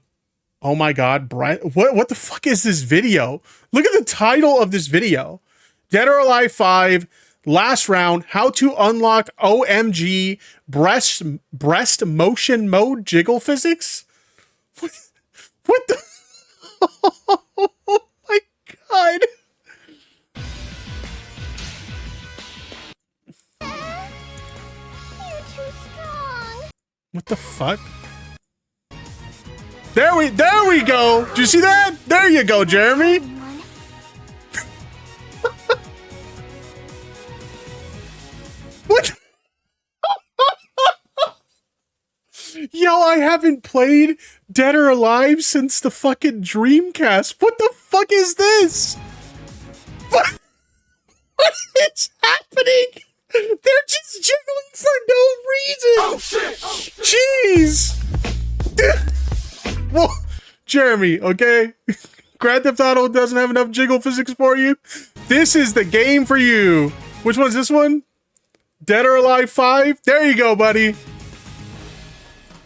my God, Brian, what the fuck is this video? Look at the title of this video. Dead or Alive 5, last round, how to unlock OMG breast motion mode jiggle physics? What the? Oh my God. What the fuck? There we go. Did you see that? There you go, Jeremy. What? Yo, I haven't played Dead or Alive since the fucking Dreamcast. What the fuck is this? What is happening? They're just jiggling for no reason. Oh shit! Jeez. Well, Jeremy, okay? Grand Theft Auto doesn't have enough jiggle physics for you. This is the game for you. Which one's this one? Dead or Alive 5? There you go, buddy.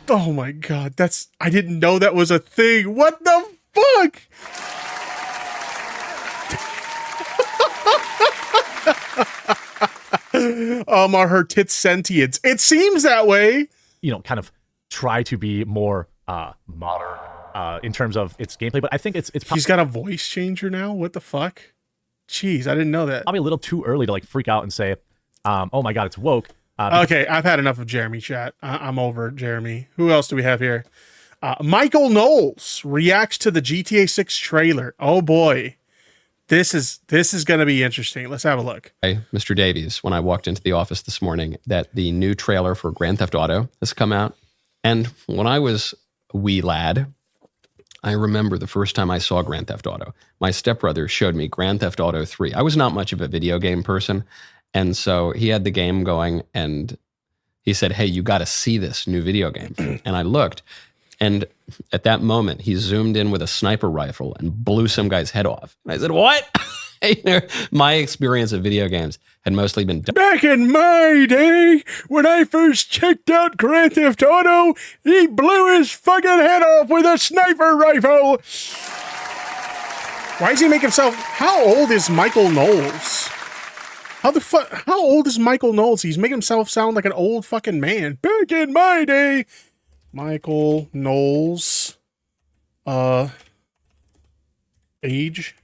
Oh my God, I didn't know that was a thing. What the fuck? Are her tits sentients? It seems that way. You know, kind of try to be more modern in terms of its gameplay, but I think it's He's got a voice changer now? What the fuck? Jeez, I didn't know that. probably a little too early to like freak out and say, oh my God, it's woke. Okay, I've had enough of Jeremy chat. I'm over it, Jeremy. Who else do we have here? Michael Knowles reacts to the GTA 6 trailer. Oh boy. This is going to be interesting. Let's have a look. Hey, Mr. Davies, when I walked into the office this morning, that the new trailer for Grand Theft Auto has come out. And when I was a wee lad, I remember the first time I saw Grand Theft Auto. My stepbrother showed me Grand Theft Auto 3. I was not much of a video game person. And so he had the game going and he said, hey, you got to see this new video game. And I looked. And at that moment, he zoomed in with a sniper rifle and blew some guy's head off. And I said, what? You know, my experience of video games had mostly been... Back in my day, when I first checked out Grand Theft Auto, he blew his fucking head off with a sniper rifle. Why does he make himself... How old is Michael Knowles? How old is Michael Knowles? He's making himself sound like an old fucking man. Back in my day... Michael Knowles, age.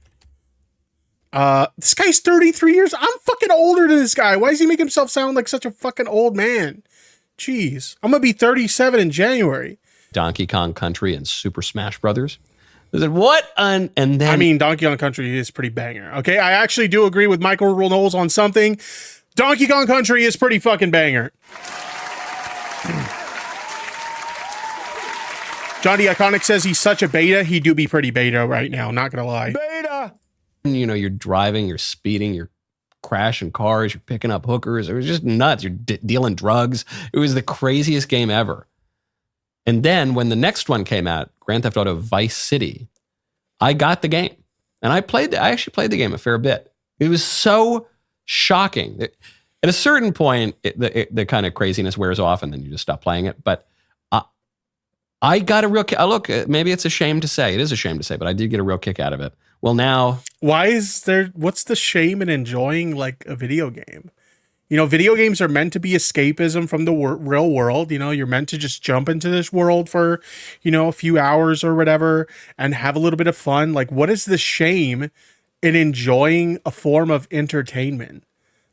This guy's 33 years. I'm fucking older than this guy. Why does he make himself sound like such a fucking old man? Jeez, I'm gonna be 37 in January. Donkey Kong Country and Super Smash Brothers. I said, what? And then... I mean, Donkey Kong Country is pretty banger. Okay, I actually do agree with Michael Knowles on something. Donkey Kong Country is pretty fucking banger. Johnny Iconic says he's such a beta. He do be pretty beta right now. Not gonna lie. Beta. You know, you're driving, you're speeding, you're crashing cars, you're picking up hookers. It was just nuts. You're dealing drugs. It was the craziest game ever. And then when the next one came out, Grand Theft Auto Vice City, I got the game and I actually played the game a fair bit. It was so shocking. At a certain point, the kind of craziness wears off and then you just stop playing it. But I got a real kick. Look, maybe it's a shame to say. It is a shame to say, but I did get a real kick out of it. Well, now... What's the shame in enjoying like a video game? You know, video games are meant to be escapism from the real world. You know, you're meant to just jump into this world for, you know, a few hours or whatever and have a little bit of fun. Like, what is the shame in enjoying a form of entertainment?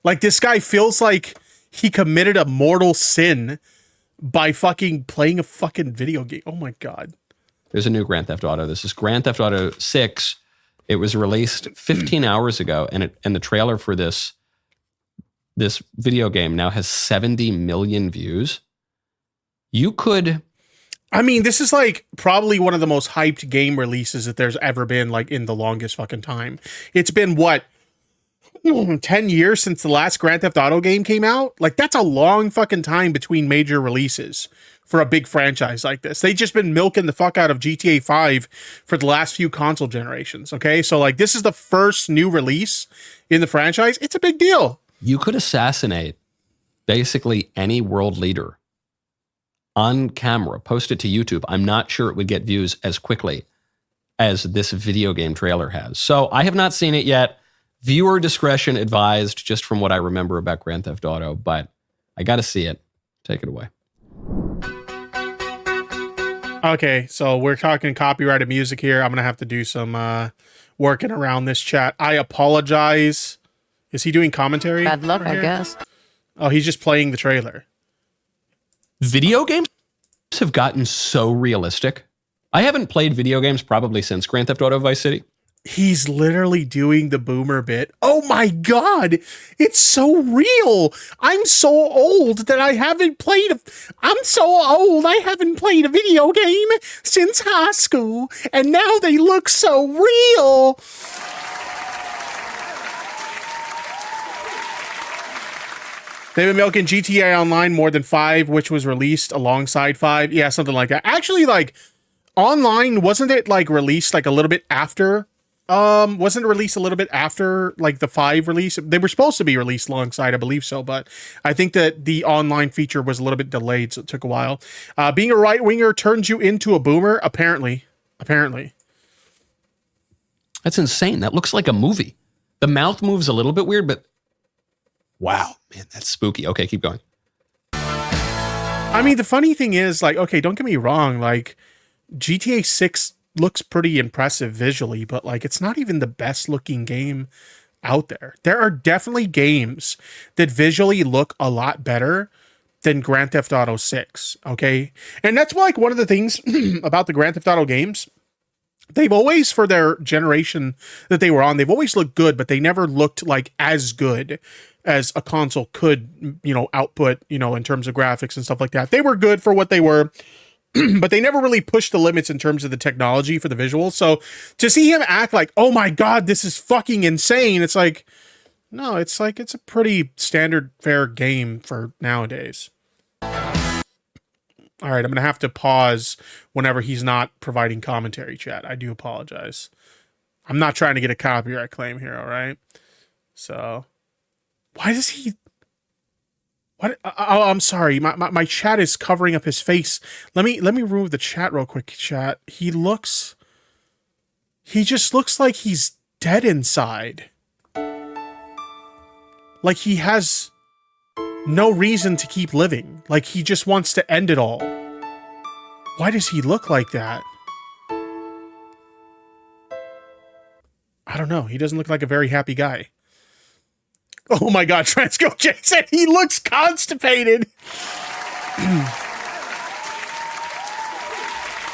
Like, this guy feels like he committed a mortal sin by fucking playing a fucking video game. Oh my God. There's a new Grand Theft Auto. This is Grand Theft Auto 6. It was released 15 hours ago, and the trailer for this video game now has 70 million views. You could... I mean, this is like probably one of the most hyped game releases that there's ever been, like in the longest fucking time. It's been what, 10 years since the last Grand Theft Auto game came out? Like, that's a long fucking time between major releases for a big franchise like this. They've just been milking the fuck out of GTA 5 for the last few console generations, okay? So, like, this is the first new release in the franchise. It's a big deal. You could assassinate basically any world leader on camera, post it to YouTube. I'm not sure it would get views as quickly as this video game trailer has. So I have not seen it yet. Viewer discretion advised, just from what I remember about Grand Theft Auto, but I got to see it. Take it away. Okay, so we're talking copyrighted music here. I'm going to have to do some working around this chat. I apologize. Is he doing commentary? Bad luck, right I here? guess. Oh, he's just playing the trailer. Video games have gotten so realistic. I haven't played video games probably since Grand Theft Auto Vice City. He's literally doing the boomer bit. Oh my God. It's so real. I'm so old that I haven't played I'm so old I haven't played a video game since high school. And now they look so real. They've been milking GTA Online more than 5, which was released alongside 5. Yeah, something like that. Actually, like, Online, wasn't it, like, released, like, a little bit after? Wasn't it released a little bit after, like, the 5 release? They were supposed to be released alongside, I believe so, but I think that the online feature was a little bit delayed, so it took a while. Being a right-winger turns you into a boomer? Apparently. That's insane. That looks like a movie. The mouth moves a little bit weird, but wow, man, that's spooky. Okay, keep going. I mean, the funny thing is, like, okay, don't get me wrong, like, GTA 6 looks pretty impressive visually, but, like, it's not even the best looking game out there. There are definitely games that visually look a lot better than Grand Theft Auto 6, okay? And that's, like, one of the things about the Grand Theft Auto games. They've always, for their generation that they were on, they've always looked good, but they never looked, like, as good as a console could, you know, output, you know, in terms of graphics and stuff like that. They were good for what they were, but they never really pushed the limits in terms of the technology for the visuals. So to see him act like, oh my God, this is fucking insane. It's like, no, it's like, it's a pretty standard fair game for nowadays. All right, I'm going to have to pause whenever he's not providing commentary, chat. I do apologize. I'm not trying to get a copyright claim here, all right? So... why does he... what? Oh, I'm sorry. My chat is covering up his face. Let me remove the chat real quick, chat. He just looks like he's dead inside. Like he has no reason to keep living. Like he just wants to end it all. Why does he look like that? I don't know. He doesn't look like a very happy guy. Oh my God, Transco Jason, he looks constipated.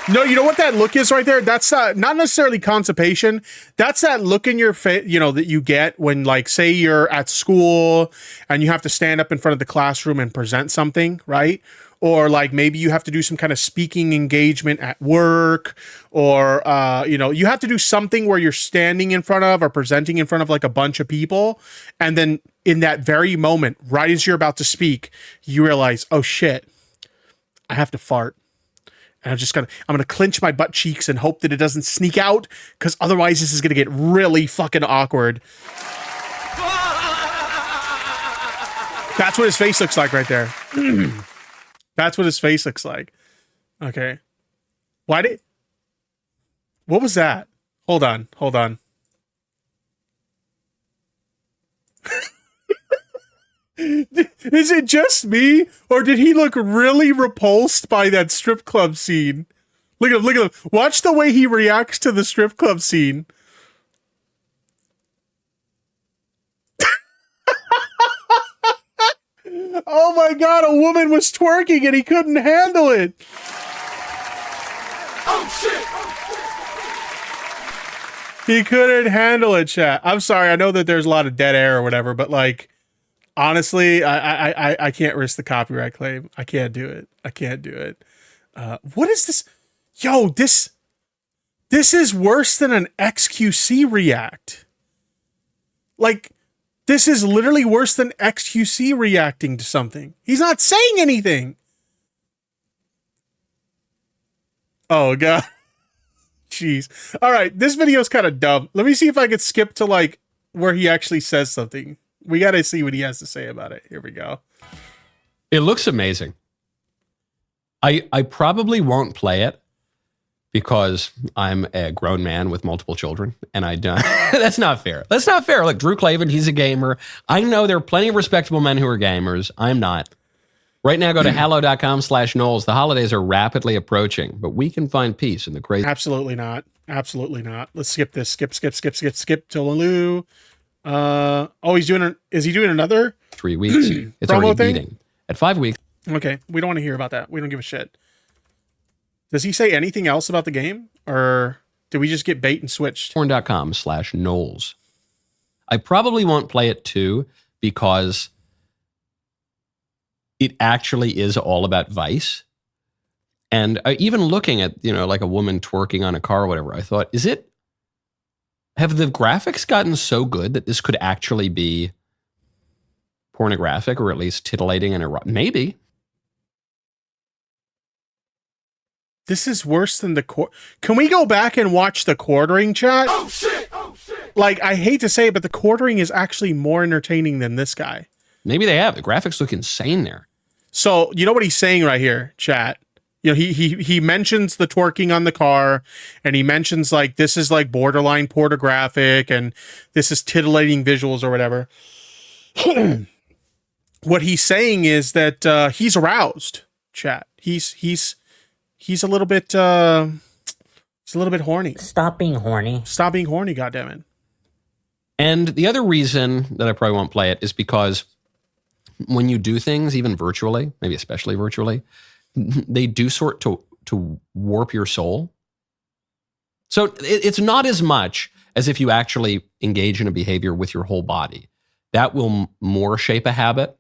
No, you know what that look is right there? That's not necessarily constipation. That's that look in your face, you know, that you get when, like, say you're at school and you have to stand up in front of the classroom and present something, right? Or like maybe you have to do some kind of speaking engagement at work, or, you know, you have to do something where you're standing in front of or presenting in front of like a bunch of people. And then in that very moment, right as you're about to speak, you realize, oh shit, I have to fart. And I'm going to clench my butt cheeks and hope that it doesn't sneak out, because otherwise this is going to get really fucking awkward. That's what his face looks like right there. That's what his face looks like. Okay. What was that? Hold on. Is it just me, or did he look really repulsed by that strip club scene? Look at him. Watch the way he reacts to the strip club scene. Oh my god, a woman was twerking and he couldn't handle it. Oh shit! He couldn't handle it, chat. I'm sorry, I know that there's a lot of dead air or whatever, but like, honestly, I can't risk the copyright claim. I can't do it. I can't do it. What is this? Yo, this is worse than an XQC react. Like, this is literally worse than XQC reacting to something. He's not saying anything. Oh, God. Jeez. All right, this video is kind of dumb. Let me see if I could skip to, like, where he actually says something. We got to see what he has to say about it. Here we go. It looks amazing. I probably won't play it because I'm a grown man with multiple children, and I don't. That's not fair. That's not fair. Look, Drew Clavin, he's a gamer. I know there are plenty of respectable men who are gamers. I'm not. Right now, go to hallow.com/Knowles. The holidays are rapidly approaching, but we can find peace in the crazy. Absolutely not. Absolutely not. Let's skip this. Skip to Lalu. Oh, is he doing another 3 weeks? It's promo already thing? beating. At 5 weeks. Okay, we don't want to hear about that. We don't give a shit. Does he say anything else about the game? Or did we just get bait and switched? Porn.com/Knowles. I probably won't play it too because it actually is all about Vice. And even looking at, like a woman twerking on a car or whatever, I thought, have the graphics gotten so good that this could actually be pornographic or at least titillating and erotic? Maybe. This is worse than the Can we go back and watch the quartering, chat? Oh shit! Oh shit! Like, I hate to say it, but the quartering is actually more entertaining than this guy. Maybe they have. The graphics look insane there. So, you know what he's saying right here, chat? He mentions the twerking on the car, and he mentions, like, this is, like, borderline pornographic, and this is titillating visuals or whatever. What he's saying is that he's aroused, chat. He's a little bit horny. Stop being horny. Stop being horny, goddammit. And the other reason that I probably won't play it is because when you do things, even virtually, maybe especially virtually, they do sort to warp your soul. So it's not as much as if you actually engage in a behavior with your whole body. That will more shape a habit.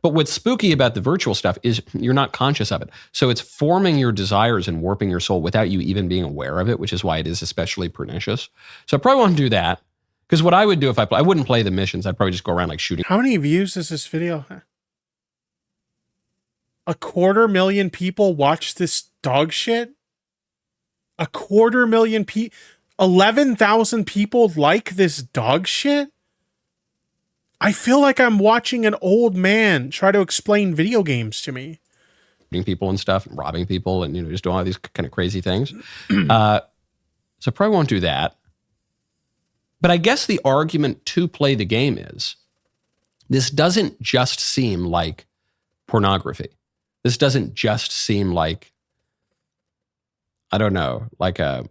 But what's spooky about the virtual stuff is you're not conscious of it. So it's forming your desires and warping your soul without you even being aware of it, which is why it is especially pernicious. So I probably won't do that. Because what I would do if I wouldn't play the missions. I'd probably just go around like shooting. How many views does this video have? 250,000 people watch this dog shit? 250,000 people? 11,000 people like this dog shit? I feel like I'm watching an old man try to explain video games to me. Shooting people and stuff, and robbing people, and just doing all these kind of crazy things. So probably won't do that. But I guess the argument to play the game is this doesn't just seem like pornography. This doesn't just seem like, I don't know, like a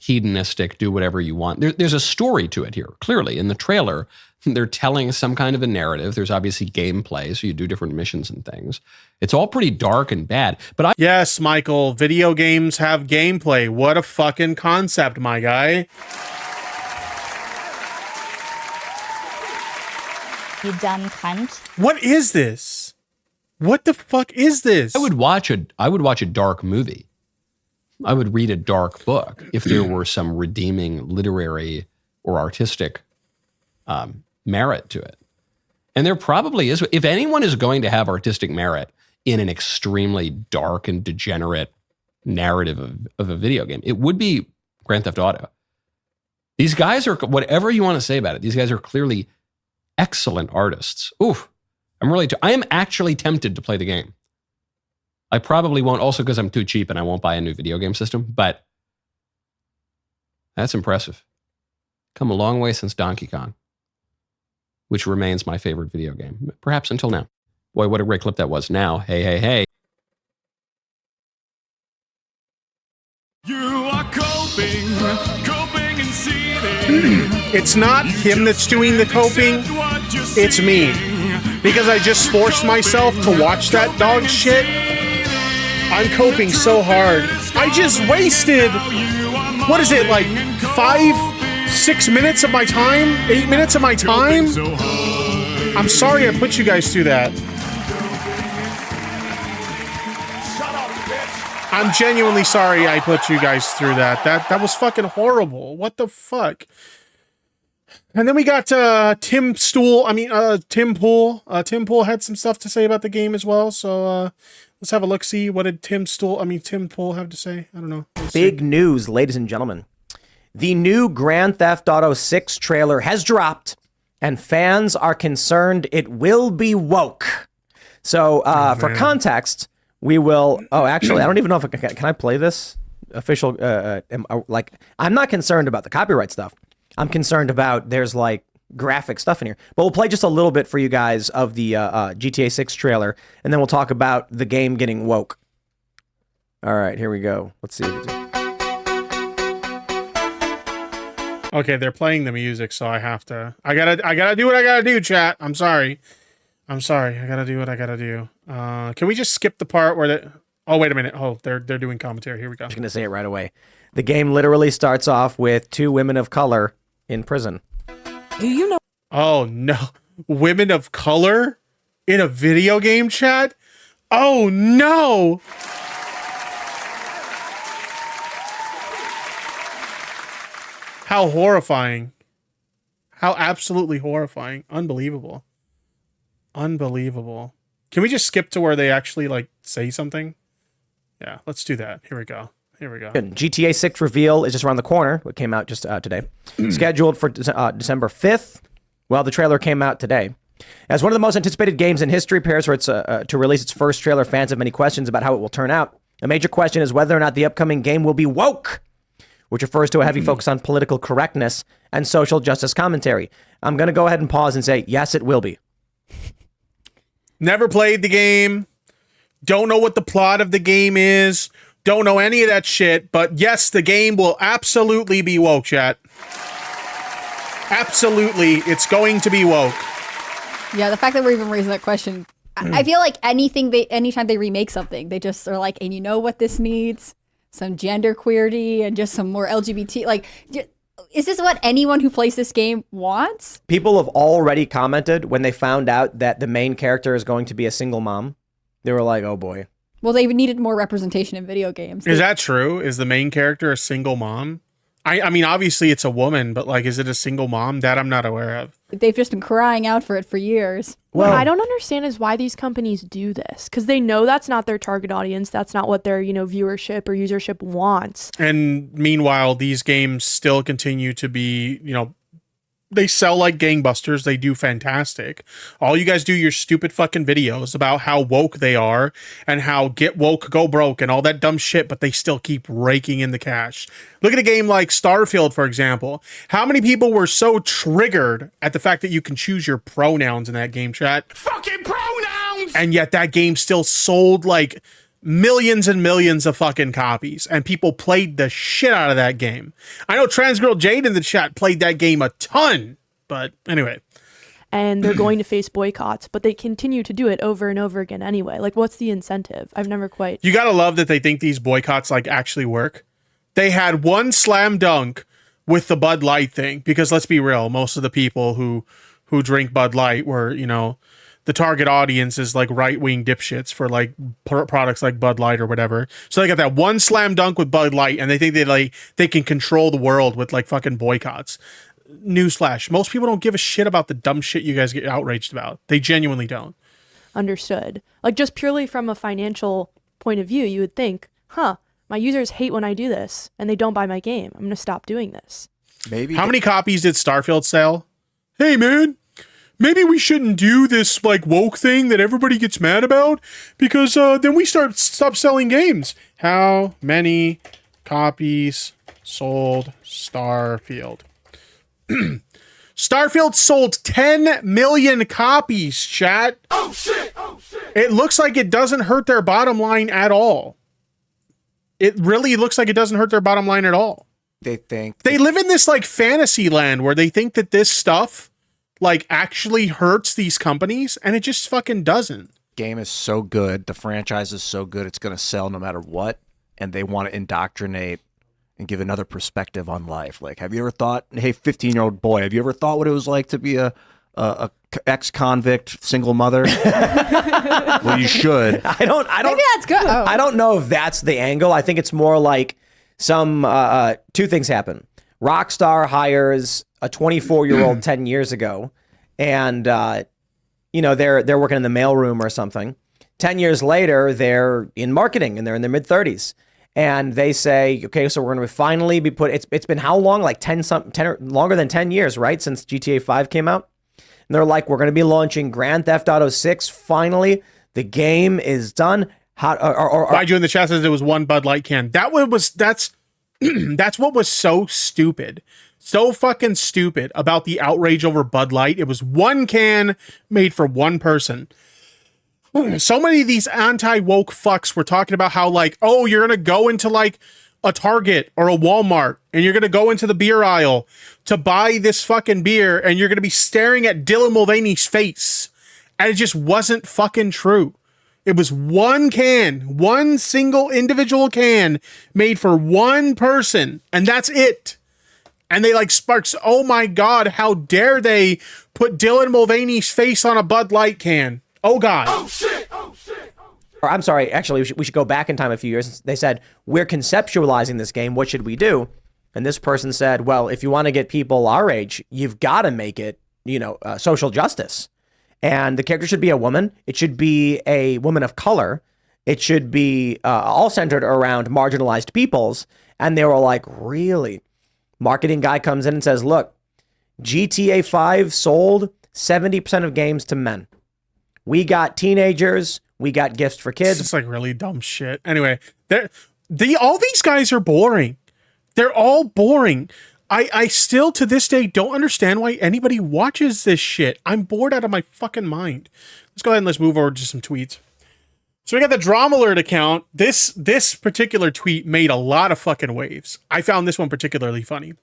hedonistic, do whatever you want. There's a story to it here. Clearly, in the trailer, they're telling some kind of a narrative. There's obviously gameplay, so you do different missions and things. It's all pretty dark and bad. But yes, Michael, video games have gameplay. What a fucking concept, my guy. You dumb cunt. What is this? What the fuck is this? I would watch a dark movie. I would read a dark book if there were some redeeming literary or artistic merit to it. And there probably is. If anyone is going to have artistic merit in an extremely dark and degenerate narrative of a video game, it would be Grand Theft Auto. These guys are, whatever you want to say about it, these guys are clearly excellent artists. Oof. I am actually tempted to play the game. I probably won't, also because I'm too cheap and I won't buy a new video game system, but that's impressive. Come a long way since Donkey Kong, which remains my favorite video game, perhaps until now. Boy, what a great clip that was. Now, hey. You are coping and seething. It's not him that's doing the coping, it's me. because I just forced myself to watch that dog shit. I'm coping so hard. I just wasted, what is it, like 5-6 minutes of my time? 8 minutes of my time? I'm sorry I put you guys through that. I'm genuinely sorry I put you guys through that. That was fucking horrible. What the fuck? And then we got Tim Pool. Tim Pool had some stuff to say about the game as well. So let's have a look. See, what did Tim Pool have to say? I don't know. Big news, ladies and gentlemen. The new Grand Theft Auto 6 trailer has dropped, and fans are concerned it will be woke. So for context, we will. Oh, actually, I don't even know if can I play this official. I'm not concerned about the copyright stuff. I'm concerned about there's like graphic stuff in here. But we'll play just a little bit for you guys of the GTA 6 trailer, and then we'll talk about the game getting woke. All right, here we go. Let's see. Okay, they're playing the music, so I gotta do what I gotta do, chat. I'm sorry. I gotta do what I gotta do. Can we just skip the part where oh, wait a minute. Oh, they're doing commentary. Here we go. I'm just gonna say it right away. The game literally starts off with 2 women of color in prison. Do you know? Oh no, women of color in a video game, chat? Oh no. How horrifying. How absolutely horrifying. Unbelievable. Unbelievable. Can we just skip to where they actually like say something? Yeah, let's do that. Here we go. GTA 6 reveal is just around the corner. It came out just today. Scheduled for December 5th. Well, the trailer came out today. As one of the most anticipated games in history prepares for its to release its first trailer, fans have many questions about how it will turn out. A major question is whether or not the upcoming game will be woke, which refers to a heavy focus on political correctness and social justice commentary. I'm going to go ahead and pause and say, yes, it will be. Never played the game. Don't know what the plot of the game is. Don't know any of that shit. But yes, the game will absolutely be woke, chat. Absolutely, it's going to be woke. Yeah, the fact that we're even raising that question, I feel like anytime they remake something, they just are like, and you know what this needs? Some gender queerty and just some more LGBT. Like, is this what anyone who plays this game wants? People have already commented when they found out that the main character is going to be a single mom. They were like, oh boy. Well, they needed more representation in video games. Is that true? Is the main character a single mom? I mean, obviously it's a woman, but like, is it a single mom? That I'm not aware of. They've just been crying out for it for years. Well, what I don't understand is why these companies do this, because they know that's not their target audience. That's not what their, viewership or usership wants. And meanwhile, these games still continue to be, they sell like gangbusters. They do fantastic. All you guys do your stupid fucking videos about how woke they are and how get woke, go broke and all that dumb shit, but they still keep raking in the cash. Look at a game like Starfield, for example. How many people were so triggered at the fact that you can choose your pronouns in that game, chat? Fucking pronouns! And yet that game still sold like millions and millions of fucking copies, and people played the shit out of that game. I know Transgirl Jade in the chat played that game a ton, but anyway. And they're going to face boycotts, but they continue to do it over and over again anyway. Like, what's the incentive? I've never quite... You gotta love that they think these boycotts like actually work. They had one slam dunk with the Bud Light thing, because let's be real, most of the people who drink Bud Light were, the target audience is like right-wing dipshits for like products like Bud Light or whatever. So they got that one slam dunk with Bud Light, and they think they can control the world with like fucking boycotts. Newsflash: most people don't give a shit about the dumb shit you guys get outraged about. They genuinely don't. Understood. Like, just purely from a financial point of view, you would think, my users hate when I do this, and they don't buy my game. I'm gonna stop doing this. Maybe. How many copies did Starfield sell? Hey man, maybe we shouldn't do this like woke thing that everybody gets mad about, because then we stop selling games. How many copies sold Starfield? Starfield sold 10 million copies, chat. Oh shit! It looks like it doesn't hurt their bottom line at all. It really looks like it doesn't hurt their bottom line at all. They think they live in this like fantasy land where they think that this stuff like actually hurts these companies, and it just fucking doesn't. Game is so good, the franchise is so good, it's going to sell no matter what, and they want to indoctrinate and give another perspective on life. Like, have you ever thought, hey, 15-year-old boy, have you ever thought what it was like to be a ex-convict single mother? Well, you should. I don't. Maybe that's good. Oh. I don't know if that's the angle. I think it's more like some two things happen. Rockstar hires a 24-year-old 10 years ago, and they're working in the mailroom or something. 10 years later, they're in marketing and they're in their mid-30s. And they say, okay, so we're going to finally be it's been how long? Like 10 or longer than 10 years, right? Since GTA 5 came out. And they're like, we're going to be launching Grand Theft Auto 6. Finally, the game is done. Why'd you in the chat says it was one Bud Light can? That's what was so stupid. So fucking stupid about the outrage over Bud Light. It was one can made for one person. So many of these anti-woke fucks were talking about how, like, oh, you're going to go into like a Target or a Walmart and you're going to go into the beer aisle to buy this fucking beer and you're going to be staring at Dylan Mulvaney's face. And it just wasn't fucking true. It was one can, one single individual can made for one person. And that's it. And they like sparks. Oh my God, how dare they put Dylan Mulvaney's face on a Bud Light can? Oh God. Oh shit. Oh shit. Or I'm sorry, actually, we should go back in time a few years. They said, we're conceptualizing this game. What should we do? And this person said, well, if you want to get people our age, you've got to make it, social justice. And the character should be a woman. It should be a woman of color. It should be all centered around marginalized peoples. And they were like, really? Marketing guy comes in and says, look, GTA 5 sold 70% of games to men. We got teenagers. We got gifts for kids. It's like really dumb shit. Anyway, all these guys are boring. They're all boring. I still to this day don't understand why anybody watches this shit. I'm bored out of my fucking mind. Let's go ahead and let's move over to some tweets. So we got the Drama Alert account. This particular tweet made a lot of fucking waves. I found this one particularly funny.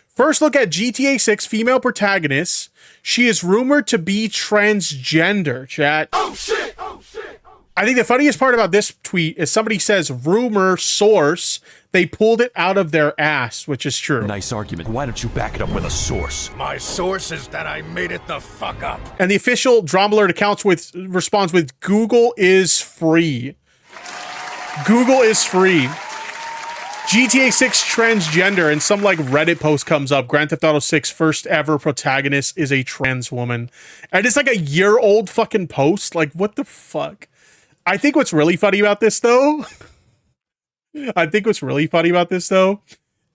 First look at GTA 6 female protagonist. She is rumored to be transgender, chat. Oh shit. Oh shit. I think the funniest part about this tweet is somebody says rumor source. They pulled it out of their ass, which is true. Nice argument. Why don't you back it up with a source? My source is that I made it the fuck up. And the official Drama Alert account responds with Google is free. Google is free. GTA 6 transgender, and some like Reddit post comes up. Grand Theft Auto 6 first ever protagonist is a trans woman. And it's like a year-old fucking post. Like, what the fuck? I think what's really funny about this, though,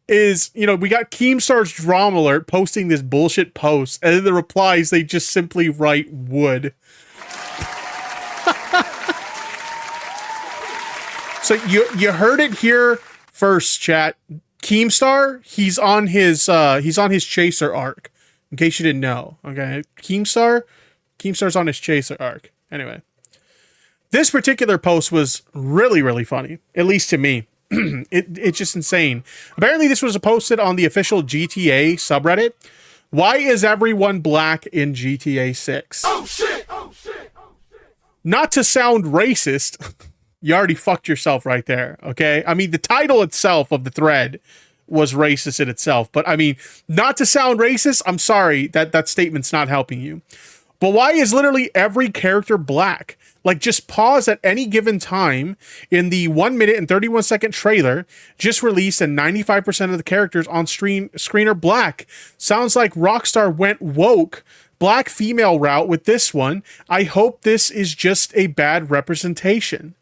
is, we got Keemstar's Drama Alert posting this bullshit post, and in the replies, they just simply write wood. So you heard it here first, chat. Keemstar, he's on his chaser arc. In case you didn't know, okay. Keemstar's on his chaser arc. Anyway, this particular post was really, really funny, at least to me. It's just insane. Apparently, this was posted on the official GTA subreddit. Why is everyone black in GTA 6? Oh shit. Oh shit. Oh shit. Not to sound racist. You already fucked yourself right there, okay? I mean, the title itself of the thread was racist in itself, but I mean, not to sound racist, I'm sorry, that statement's not helping you. But why is literally every character black? Like, just pause at any given time in the 1 minute and 31 second trailer just released, and 95% of the characters on screen are black. Sounds like Rockstar went woke, black female route with this one. I hope this is just a bad representation.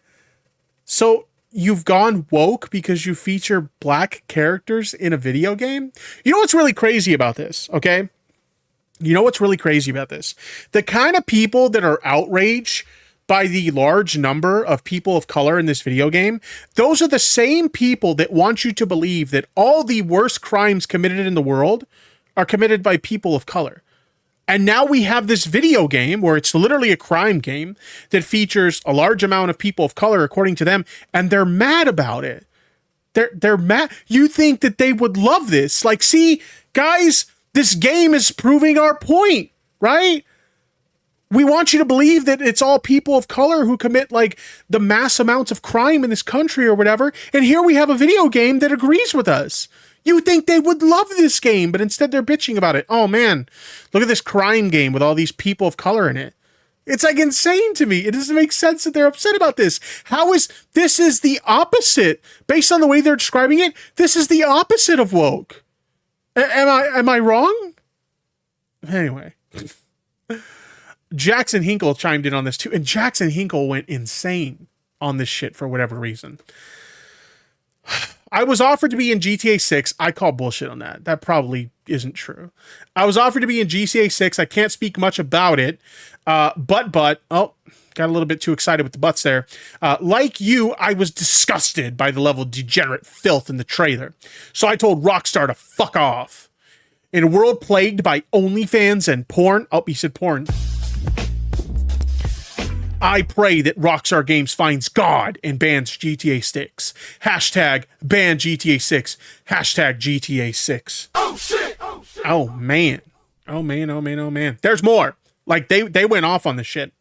So you've gone woke because you feature black characters in a video game? You know what's really crazy about this, okay? You know what's really crazy about this? The kind of people that are outraged by the large number of people of color in this video game, those are the same people that want you to believe that all the worst crimes committed in the world are committed by people of color. And now we have this video game where it's literally a crime game that features a large amount of people of color, according to them, and they're mad about it. They're mad. You think that they would love this. Like, see, guys, this game is proving our point, right? We want you to believe that it's all people of color who commit like the mass amounts of crime in this country or whatever. And here we have a video game that agrees with us. You think they would love this game, but instead they're bitching about it. Oh man, look at this crime game with all these people of color in it. It's like insane to me. It doesn't make sense that they're upset about this. This is the opposite. Based on the way they're describing it, this is the opposite of woke. Am I wrong? Anyway. Jackson Hinkle chimed in on this too, and Jackson Hinkle went insane on this shit for whatever reason. I was offered to be in GTA 6. I call bullshit on that. That probably isn't true. I was offered to be in GTA 6. I can't speak much about it. But, got a little bit too excited with the butts there. Like you, I was disgusted by the level of degenerate filth in the trailer. So I told Rockstar to fuck off. In a world plagued by OnlyFans and porn. Oh, he said porn. I pray that Rockstar Games finds God and bans GTA 6. Hashtag ban GTA 6. Hashtag GTA 6. Oh shit! Oh shit! Oh man. Oh man, oh man, oh man. There's more. Like they went off on this shit.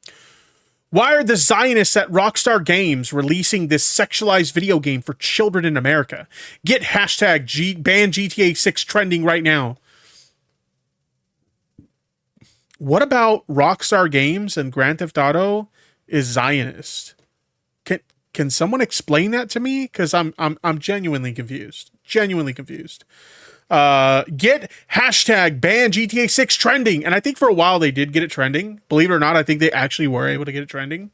Why are the Zionists at Rockstar Games releasing this sexualized video game for children in America? Get hashtag ban GTA 6 trending right now. What about Rockstar Games and Grand Theft Auto is Zionist? Can someone explain that to me? Because I'm genuinely confused. Genuinely confused. Get hashtag ban GTA 6 trending. And I think for a while they did get it trending. Believe it or not, I think they actually were able to get it trending.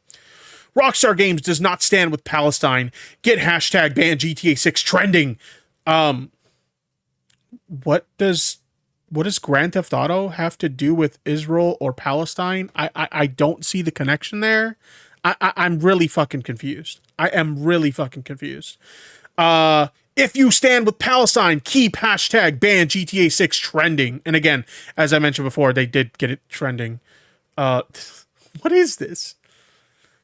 Rockstar Games does not stand with Palestine. Get hashtag ban GTA 6 trending. What does Grand Theft Auto have to do with Israel or Palestine? I don't see the connection there. I'm really fucking confused. I am really fucking confused. If you stand with Palestine, keep hashtag ban GTA 6 trending. And again, as I mentioned before, they did get it trending. What is this?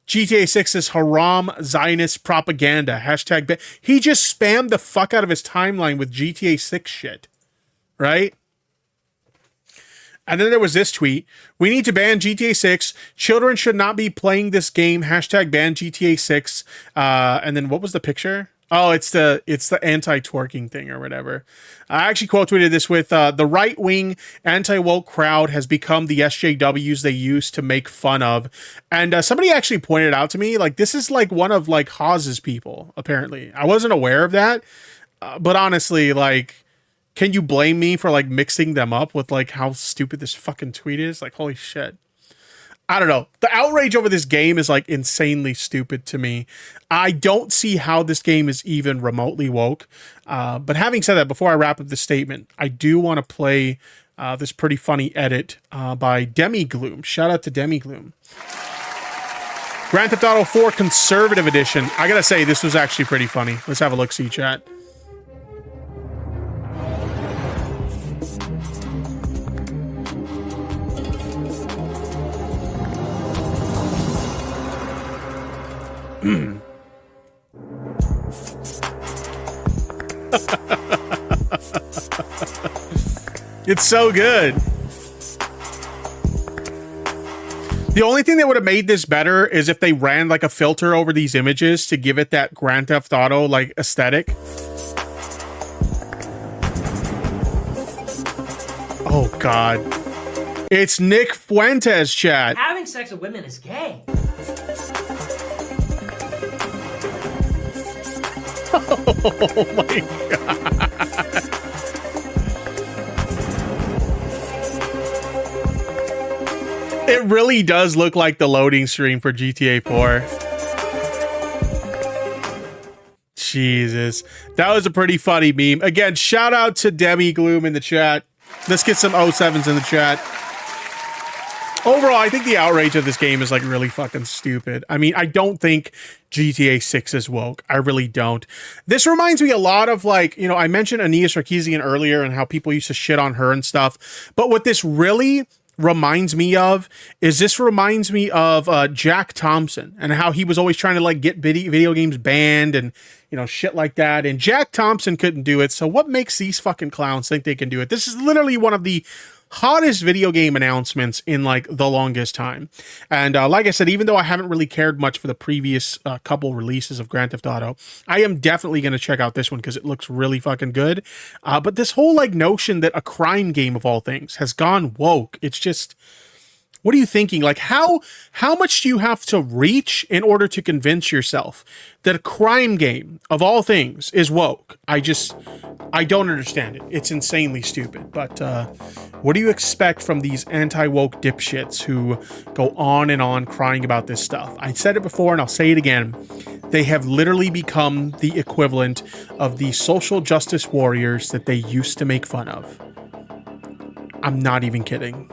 GTA 6 is haram Zionist propaganda. Hashtag ban. He just spammed the fuck out of his timeline with GTA 6 shit. Right? And then there was this tweet. We need to ban GTA 6. Children should not be playing this game. Hashtag ban GTA 6. And then what was the picture? Oh, it's the anti-twerking thing or whatever. I actually quote tweeted this with the right-wing anti-woke crowd has become the SJWs they used to make fun of. And somebody actually pointed out to me, like, this is like one of like Hawes's people, apparently. I wasn't aware of that. But honestly, like, can you blame me for like mixing them up with like how stupid this fucking tweet is? Like, holy shit. I don't know. The outrage over this game is like insanely stupid to me. I don't see how this game is even remotely woke. But having said that, before I wrap up the statement, I do want to play this pretty funny edit by Demigloom. Shout out to Demigloom. Grand Theft Auto 4 Conservative Edition. I gotta say, this was actually pretty funny. Let's have a look-see, chat. It's so good. The only thing that would have made this better is if they ran like a filter over these images to give it that Grand Theft Auto like aesthetic. Oh God. It's Nick Fuentes, chat. Having sex with women is gay. Oh my God. It really does look like the loading screen for GTA 4. Jesus. That was a pretty funny meme. Again, shout out to Demi Gloom in the chat. Let's get some 07s in the chat. Overall, I think the outrage of this game is like really fucking stupid. I mean, I don't think GTA 6 is woke. I really don't. This reminds me a lot of like, you know, I mentioned Ania Sarkeesian earlier and how people used to shit on her and stuff. But what this really reminds me of is Jack Thompson and how he was always trying to like get video games banned and, you know, shit like that. And Jack Thompson couldn't do it. So what makes these fucking clowns think they can do it? This is literally one of the hottest video game announcements in like the longest time. And like I said, even though I haven't really cared much for the previous couple releases of Grand Theft Auto, I am definitely going to check out this one because it looks really fucking good. But this whole like notion that a crime game of all things has gone woke, it's just, what are you thinking? Like how much do you have to reach in order to convince yourself that a crime game of all things is woke? I don't understand it. It's insanely stupid. But what do you expect from these anti-woke dipshits who go on and on crying about this stuff? I said it before and I'll say it again. They have literally become the equivalent of the social justice warriors that they used to make fun of. I'm not even kidding.